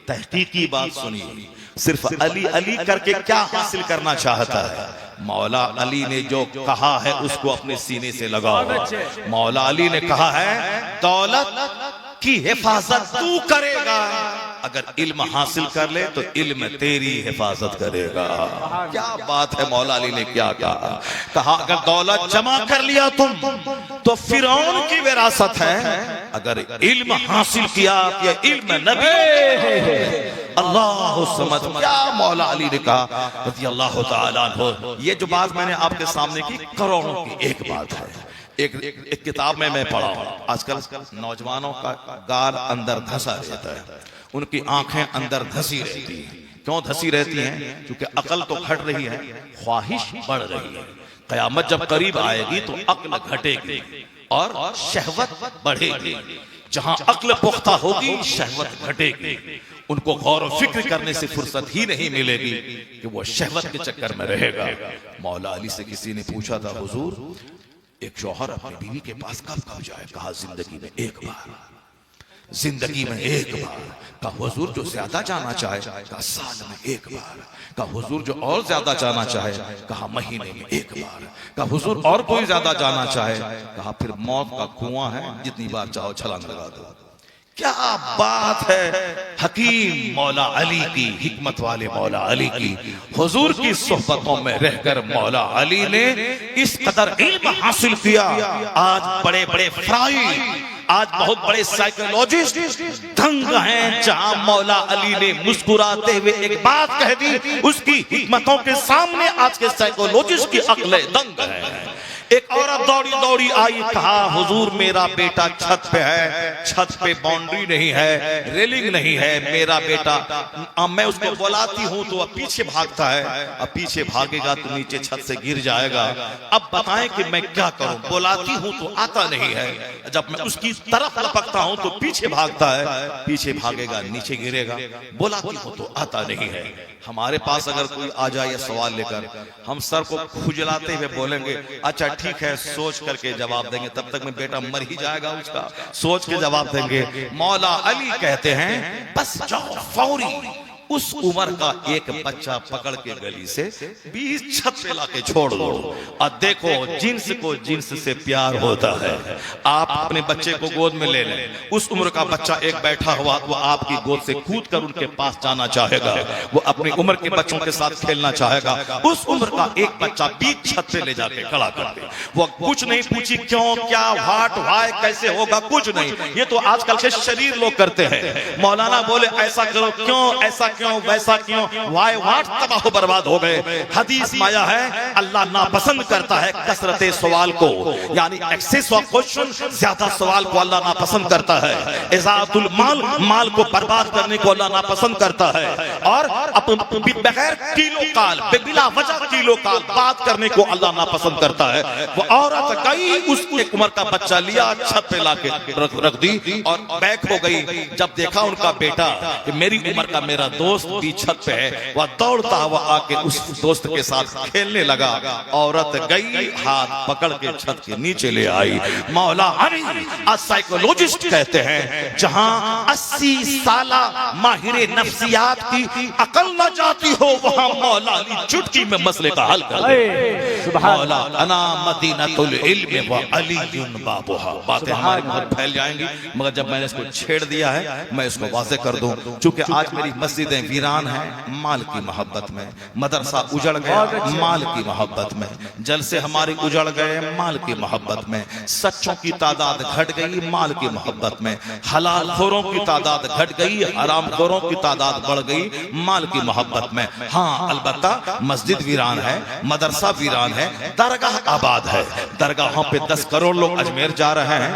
Speaker 1: तहकीकी बात सुनिए। सिर्फ अली अली करके क्या हासिल करना चाहता है? मौला अली ने जो कहा है उसको अपने सीने से लगाओ। मौला अली ने कहा है दौलत की हिफाजत तू करेगा, अगर इल्म हासिल कर ले तो इल्म तेरी हिफाजत करेगा। क्या बात है, मौला अली ने क्या कहा? कहा अगर दौलत जमा कर लिया तुम तो फिरौन की विरासत है, अगर इल्म हासिल किया या इल्म नबी। अल्लाह समझ, क्या मौला अली ने कहा रज़ी अल्लाह तआला अन्हु। ये जो बात मैंने आपके सामने की, करोड़ों की एक बात है। एक किताब में मैं पढ़ा हूं, आजकल नौजवानों का गाल अंदर धंसा रहता है, उनकी आंखें अंदर धंसी रहती हैं। क्यों धंसी रहती हैं? क्योंकि अकल तो घट रही है, ख्वाहिश बढ़ रही है। कयामत जब करीब आएगी तो अक्ल घटेगी और शहवत बढ़ेगी। जहां अक्ल पुख्ता होगी शहवत घटेगी। उनको गौर और फिक्र करने से फुर्सत ही नहीं मिलेगी कि वो शहवत के चक्कर में रहेगा। मौला अली से किसी ने पूछा था, हुजूर एक शौहर अपनी बीवी के पास कब कब जाए? कहा जिंदगी में एक बार, जिंदगी में एक बार। कहा हुजूर जो ज्यादा जाना चाहे? कहा साल में एक बार। कहा हुजूर जो और ज्यादा जाना चाहे? कहा महीने में एक बार। कहा हुजूर और कोई ज्यादा जाना चाहे? कहा फिर मौत का कुआं है, जितनी बार चाहो छलांग लगा दो। क्या बात है हकीम मौला अली की, हिकमत वाले मौला अली की। हुजूर की सोहबतों में रहकर मौला अली ने इस कदर इल्म हासिल किया। आज बड़े बड़े फराई, आज बहुत बड़े साइकोलॉजिस्ट दंग हैं। जहां मौला अली ने मुस्कुराते हुए एक बात कह दी, उसकी हिकमतों के सामने आज के साइकोलॉजिस्ट की अक्लें दंग है। एक औरत दौड़ी दौड़ी आई, कहा हुजूर मेरा बेटा छत पे है, छत पे बाउंड्री नहीं है, रेलिंग नहीं है, मेरा बेटा, अब मैं उसको बुलाती हूँ तो अब पीछे भागता है, अब पीछे भागेगा तो नीचे छत से गिर जाएगा। अब बताएं कि मैं क्या करूं, बुलाती हूँ तो आता नहीं है, जब मैं उसकी तरफ लपकता हूँ तो पीछे भागता है, पीछे भागेगा नीचे गिरेगा, बुलाती हूँ तो आता नहीं है। हमारे पास अगर कोई आ जाए सवाल लेकर, हम सर को खुजलाते हुए बोलेंगे अच्छा ठीक है, सोच करके जवाब देंगे, तब तक में बेटा मर ही जाएगा उसका, सोच के जवाब देंगे। मौला अली कहते हैं बस जाओ फौरी उस उम्र का एक बच्चा पकड़ के गली से 20 छत पे लाके छोड़ दो, और देखो जिन्स को जिन्स से प्यार होता है। आप अपने बच्चे को गोद में ले लें, उस उम्र का बच्चा एक बैठा हुआ वो आपकी गोद से कूद कर उनके पास जाना चाहेगा, वो अपनी उम्र के बच्चों के साथ खेलना चाहेगा। उस उम्र का एक बच्चा 20 छत पे ले जाके खड़ा कर दे, वो कुछ नहीं पूछी क्यों, क्या, व्हाट, व्हाई, कैसे होगा, कुछ नहीं। ये तो आजकल के शरीर लोग करते हैं। मौलाना बोले ऐसा करो, क्यों, ऐसा क्यों, वैसा क्यों, वाई वाट, तबाह बर्बाद हो गए। हदीस में आया है अल्लाह नापसंद करता है कसरते सवाल को, यानी एक्सेस ऑफ क्वेश्चन, ज्यादा सवाल को अल्लाह नापसंद करता है। इज़ाअतुल माल, माल को बर्बाद करने को अल्लाह नापसंद करता है। और बगैर कीलो काल, बिला वजह कीलो काल बात करने को अल्लाह नापसंद करता है। वो औरत गई, उसकी उम्र का बच्चा लिया, छत पे लाके रख दी और बैक हो गई। जब देखा उनका बेटा कि मेरी उम्र का मेरा दोस्त भी छत पे है, वह दौड़ता हुआ आके उस दोस्त के साथ खेलने लगा। औरत गई, हाथ पकड़ के छत के नीचे ले आई। मौला अली साइकोलॉजिस्ट कहते हैं जहां 80 साला माहिर नफ्सियात की अकल न जाती हो, वहां मौला अली चुटकी में मसले का हल कर दे। मौला अना मदीनतुल इल्म व अलीयुन बाबुहा। बातें हमारी बहुत फैल जाएंगी, मगर जब मैंने इसको छेड़ दिया है मैं इसको वाज़ेह कर दूं। चूंकि आज मेरी मस्जिदें वीरान है माल की मोहब्बत में, मदरसा उजड़ गया माल की मोहब्बत में, जलसे हमारे उजड़ गए माल की मोहब्बत में, सच्चों की तादाद घट गई माल की मोहब्बत में, हलाल खोरों की तादाद घट गई, हराम खोरों की तादाद बढ़ गई माल की मोहब्बत में। हाँ अलबत्ता मस्जिद वीरान है, मदरसा वीरान है, दरगाह आबाद है। दरगाहों पे 10 करोड़ लोग अजमेर जा रहे हैं,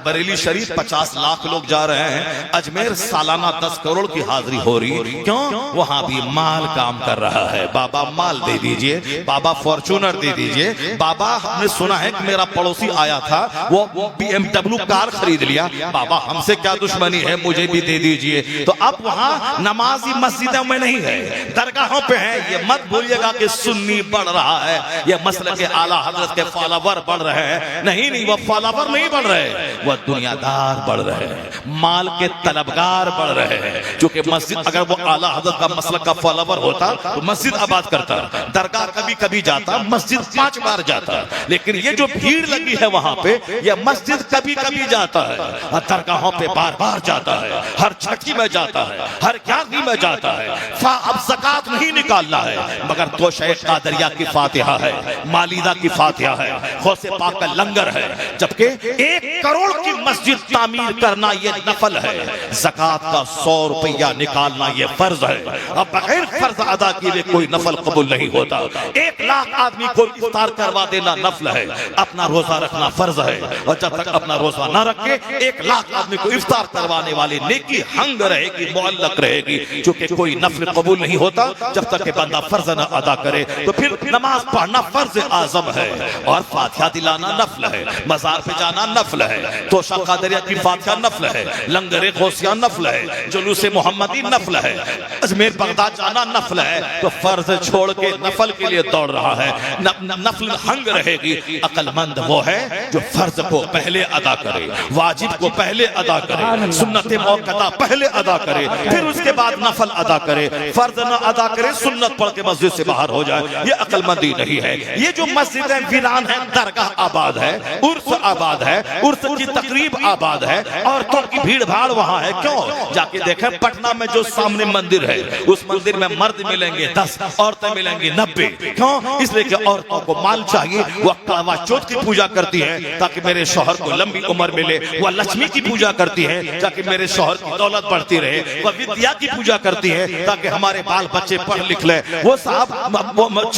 Speaker 1: बरेली शरीफ 50 लाख लोग जा रहे हैं, अजमेर सालाना 10 करोड़ की हाजिरी हो रही। क्यों? वहां भी माल काम कर रहा है। बाबा माल दे दीजिए, बाबा फॉर्च्यूनर दे दीजिए, बाबा हमने सुना है कि मेरा पड़ोसी आया था वो BMW कार खरीद लिया, बाबा हमसे क्या दुश्मनी है, मुझे भी दे दीजिए। तो अब वहां नमाजी मस्जिदों में नहीं है, दरगाहों पे है। ये मत भूलिएगा कि सुन्नी बढ़ रहा है, ये मसले के आला हजरत के फॉलोवर बढ़ रहे हैं। नहीं, वो फॉलोवर नहीं बढ़ रहे, वो दुनियादार बढ़ रहे हैं, माल के तलबगार बढ़ रहे हैं। क्योंकि मस्जिद अगर वो आला हजरत का मसलक का फॉलोवर होता तो मस्जिद आबाद करता, दरगाह कभी कभी जाता, मस्जिद 5 बार जाता। लेकिन ये जो भीड़ लगी है वहां पे, ये मस्जिद कभी कभी जाता है, दरगाहों पे बार बार जाता है, हर छठी में जाता है, हर 11वीं में जाता है। अब ज़कात नहीं निकालना है, मगर तो शेख कादरिया की फातिहा है, मालिदा की फातिहा है, गौसे पाक का लंगर है। जबकि 1 करोड़ की मस्जिद तामीर करना ये नफल है, ज़कात का 100 रुपया निकालना ये फर्ज है। अब बगैर फर्ज अदा किए हुए कोई नफल कबूल नहीं होता। 1 लाख आदमी को इफ्तार करवा देना नफल है, अपना रोजा रखना फर्ज है। और जब तक अपना रोजा न रखे 1 लाख आदमी को इफ्तार करवाने वाले नेकी हंग रहेगी, मुअल्लक रहेगी। क्योंकि कोई नफल कबूल नहीं होता जब तक कि बंदा फर्ज न अदा करे। तो फिर नमाज पढ़ना फर्ज आजम है, और फातिहा दिलाना नफल है, मजार पे जाना नफल है, तोशा कादरिया की फातिहा नफल है, लंगर गौसिया नफल है, जुलूस मोहम्मदी नफल है, है, अजमेर बगदाद जाना नफल है, तो फर्ज छोड़ के नफल के लिए दौड़ रहा है। नफल हंग रहेगी। अक्लमंद वो है जो फर्ज को पहले अदा करे, वाजिब को पहले अदा करे, सुन्नत मौक़ता पहले अदा करे, फिर उसके बाद नफल अदा करे। फर्ज न अदा करे, सुन्नत पढ़ के मस्जिद से बाहर हो जाए, ये अक्लमंदी नहीं है। ये जो मस्जिद वीरान है, दरगाह आबाद है, उर्स आबाद है, उर्स की तकरीब आबाद है, औरतों की भीड़ भाड़ वहां है। क्यों? जाके देखें पटना में जो सामने मंदिर है, उस मंदिर में मर्द मिलेंगे 10, औरतें मिलेंगी 90। क्यों? इसलिए कि औरतों को माल चाहिए। वह करवा चौथ की पूजा करती है ताकि मेरे शौहर को लंबी उम्र मिले। वह लक्ष्मी की पूजा करती है ताकि मेरे शौहर की दौलत बढ़ती रहे। वह विद्या की पूजा करती है ताकि हमारे बाल बच्चे पढ़ लिख ले। वो साहब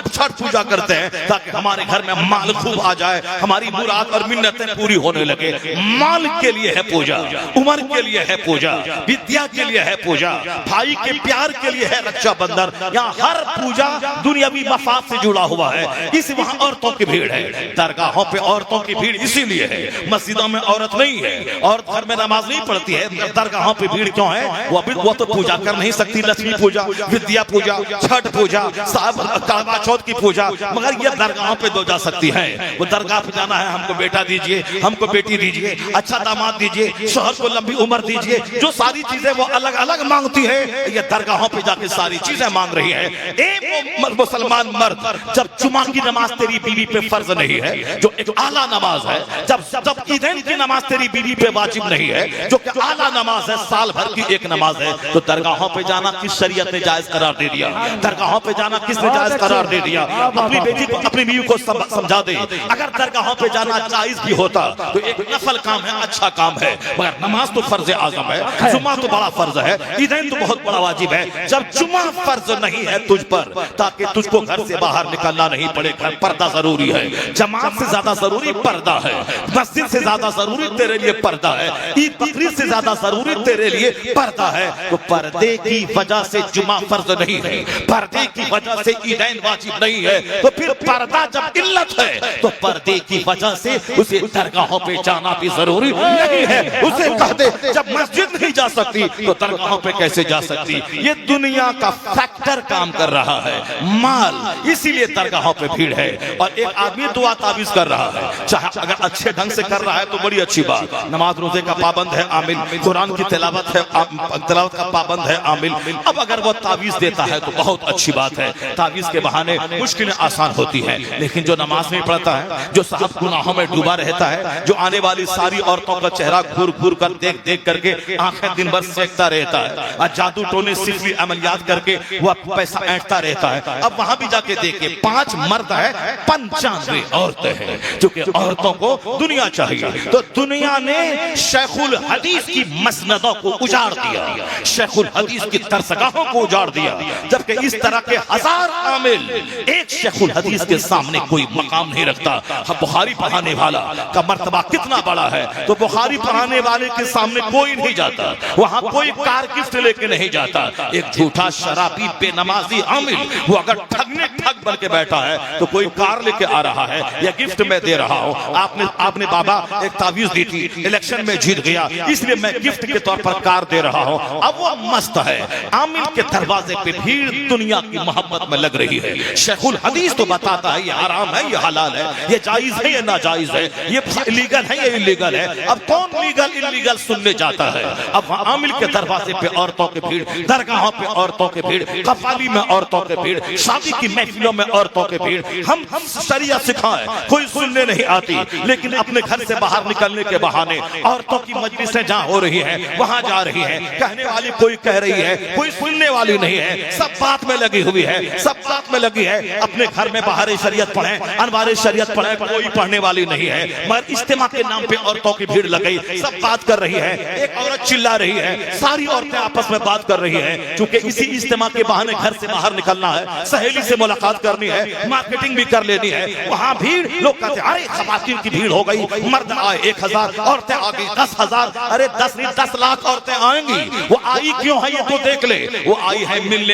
Speaker 1: छठ पूजा करते हैं ताकि हमारे घर में माल खूब आ जाए, हमारी मुराद और मिन्नतें पूरी होने लगे। माल के लिए है पूजा, उम्र के लिए है पूजा, विद्या के लिए है पूजा, भाई के प्यार के लिए है रक्षाबंधन। यहाँ हर पूजा दुनियावी मफाद से जुड़ा हुआ है। इस वहाँ औरतों की भीड़ है, दरगाहों पे औरतों की भीड़ इसीलिए है। मस्जिदों में औरत नहीं है, औरत घर में नमाज नहीं पढ़ती है, दरगाहों पे भीड़ क्यों है? वो तो पूजा कर नहीं सकती, लक्ष्मी पूजा, विद्या पूजा, छठ पूजा, करवा चौथ की पूजा, मगर ये दरगाहों पे दो जा सकती है। वो दरगाह पे जाना है, हमको बेटा दीजिए, हमको बेटी दीजिए, अच्छा दामाद दीजिए, शौहर को लंबी उम्र दीजिए, जो सारी चीजें वो अलग अलग मांगती है, ये दरगाहों पे जाके सारी चीजें मांग रही है। एक मुसलमान मर्द जब जुमा की नमाज तेरी बीवी पे फर्ज नहीं है, जो एक आला नमाज है, जब ईदैन की नमाज तेरी बीवी पे वाजिब नहीं है, जो कि आला नमाज है, साल भर की एक नमाज है, तो दरगाहों पे जाना किस शरीयत ने जायज करार दे दिया? दरगाहों पे जाना किसने जायज करार दे दिया? अपनी बेटी को, अपनी बीवी को समझा दे। अगर दरगाहों पे जाना जायज भी होता तो एक नफल काम है, अच्छा काम है, मगर नमाज तो फर्ज आजम है, जुमा तो बड़ा फर्ज है, ईदैन तो बहुत बड़ा वाजिब है। जब जुमा फर्ज नहीं है तुझ पर, ताकि तुझको घर से बाहर निकलना नहीं पड़े, घर पर्दा जरूरी है। जमात से ज्यादा जरूरी पर्दा है, मस्जिद से ज्यादा जरूरी तेरे लिए पर्दा है, ईद बकरीद से ज्यादा जरूरी तेरे लिए पर्दा है। तो पर्दे की वजह से जुमा फर्ज नहीं है, पर्दे की वजह से ईदैन वाजिब नहीं है, तो फिर पर्दा जब इल्लत है तो पर्दे की वजह से उसे दरगाहों पे जाना भी जरूरी नहीं है। उसे कह दे जब मस्जिद नहीं जा सकती तो दरगाहों पे कैसे जा सकती? ये दुनिया का फैक्टर काम कर रहा है, माल, इसीलिए दरगाहों पे भीड़ है। और एक आदमी दुआ ताबीज कर रहा है, चाहे अगर अच्छे ढंग से कर रहा है तो बड़ी अच्छी बात, नमाज रोजे का पाबंद है आमिल, कुरान की तिलावत है, तिलावत का पाबंद है आमिल। अब अगर वो ताबीज देता है तो बहुत अच्छी बात है, ताबीज के बहाने मुश्किलें आसान होती है। लेकिन जो नमाज नहीं पढ़ता है, जो साहब गुनाहों में डूबा रहता है, जो आने वाली सारी औरतों का चेहरा घूर घूर कर देख देख करके आंखें दिन भर सेकता रहता है, और जादू टोने सिफरी अमलियात करके वह पैसा ऐंठता रहता है। अब वहां भी जाके देखे 5 मर्द है, 95 औरतें हैं, क्योंकि औरतों को दुनिया चाहिए। तो दुनिया ने शेखुल हदीस की मसनदों को उजाड़ दिया, शेखुल हदीस की दरसगाहों को उजाड़ दिया, जबकि इस तरह के हजार आमिल एक शेखुल हदीस के सामने कोई मकाम नहीं रखता। बुखारी पढ़ाने वाला का मर्तबा कितना बड़ा है, तो बुखारी पढ़ाने वाले के सामने कोई नहीं जाता, वहां कोई कार गिफ्ट लेके नहीं जाता। एक झूठा शराबी बेनमाजी आमिल वो अगर ठगने ठग बन के बैठा है तो कोई कार लेके आ रहा है या गिफ्ट में दे रहा हूं, आपने बाबा एक तावीज दी थी, इलेक्शन में जीत गया, इसलिए मैं गिफ्ट के तौर पर कार दे रहा हूं। अब वो मस्त है, आमिल के दरवाजे पे भीड़ दुनिया की मोहब्बत में लग रही है। शेखुल हदीस तो बताता है ये हराम है, ये हलाल है, ये जायज है, ये नाजायज है, ये इलीगल है, ये इलीगल है। अब कौन लीगल इलीगल सुनने जाता है? अब आमिल के दरवाजे पे औरतों की भीड़, दरगाहों पे औरतों की भीड़, कफाली में औरतों की भीड़, शादी की महफिलों में औरतों की भीड़। हम शरिया सिखाएं, कोई सुनने नहीं आती, लेकिन अपने घर से बाहर निकलने के बहाने औरतों की मजलिसें जहां हो रही हैं वहां जा रही हैं। कहने वाली कोई कह रही है, कोई सुनने वाली नहीं है, सब बात में लगी हुई है, सब बात में लगी है। अपने घर में बाहर शरीयत पढ़े, अनवार शरीयत पढ़े, कोई पढ़ने वाली नहीं है, मगर इज्तिमा के नाम पे औरतों की भीड़ लग गई, सब बात कर रही है। एक औरत चिल्ला रही है, सारी औरतें आपस में बात कर रही है, क्योंकि इसी इज्तिमा के बहाने घर से बाहर निकलना है, सहेली से मुलाकात करनी है, मार्केटिंग भी कर लेनी है। वहां भीड़, लोग कहते हैं अरे खवातीन की भीड़ हो गई, मर्द आए 1000, औरतें आ गई 10,000, अरे 10 नहीं 10 लाख औरतें आएंगी। वो आई क्यों है ये तो देख ले, वो आई है मिलने,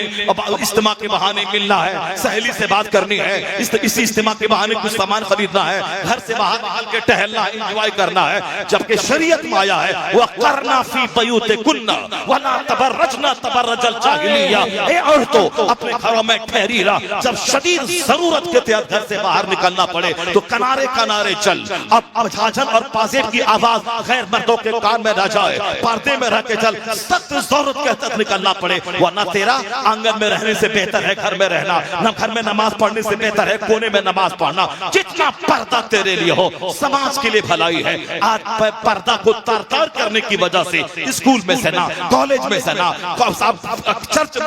Speaker 1: इज्तिमा के बहाने मिलना है, सहेली से बात करनी है, इसी इज्तिमा के बहाने कुछ सामान खरीदना है, घर से बाहर निकल के टहलना है, एंजॉय करना है। जबकि शरीयत में आया है वह करना फी बयूतिकुन्ना वला तबर तबर्रजना तबर्रजल जाहिलिया, ए औरतों अपने घरों में ठहरी रहा, जब शदीद जरूरत के तहत घर से बाहर निकलना पड़े तो किनारे किनारे चल। अब झाझन और पाजेब की आवाज गैर मर्दों के कान में न जाए, पर्दे में रह के चल। सख्त जरूरत के तहत निकलना पड़े, वरना तेरा आंगन में रहने से बेहतर है घर में रहना, न घर में नमाज पढ़ने से बेहतर है कोने में नमाज पढ़ना। जितना पर्दा तेरे लिए हो समाज के लिए भलाई है। आज पर्दा को तार-तार करने की वजह से स्कूल में से ना, कॉलेज में से ना, चर्च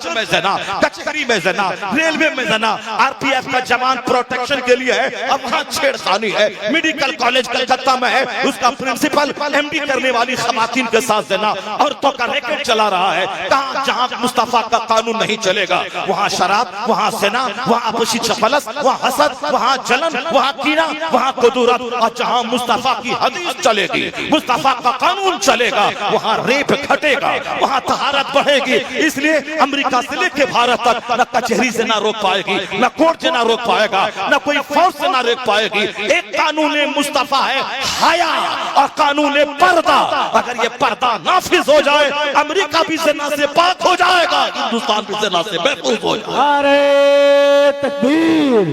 Speaker 1: में से ना, कचहरी में से ना, रेलवे में से ना, आरपीएफ का जवान प्रोटेक्शन के लिए है, अब वहां छेड़खानी है। मेडिकल कॉलेज कलकत्ता में है, उसका प्रिंसिपल एमडी करने वाली खवातीन के साथ देना औरतों का रैकेट चला रहा है। कहां जहां मुस्तफा का कानून नहीं चलेगा वहां शराब, वहां सेना, वहां आपसी चपलस, वहां हसद, वहां जलन, वहां कीना, वहां कुदूरत। और जहां मुस्तफा की हदीस चलेगी, मुस्तफा का कानून चलेगा, वहां रेप घटेगा, वहां तहारत बढ़ेगी। इसलिए अमेरिका से लेके भारत तक न कचहरी से ना रोक पाएगी, न कोर्ट से ना रोक पाएगा, न कोई फौज से ना रोक पाएगी। एक कानून मुस्तफा है हया और कानून पर्दा। अगर ये पर्दा नाफिज हो जाए अमेरिका भी ज़िना से पाक हो जाएगा, हिंदुस्तान भी ज़िना से महफूज हो जाएगा।
Speaker 4: नारे तकबीर,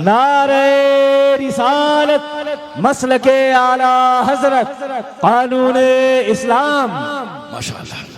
Speaker 4: नारे रिसालत, मसलके आला हजरत, कानून इस्लाम।
Speaker 2: माशाअल्लाह।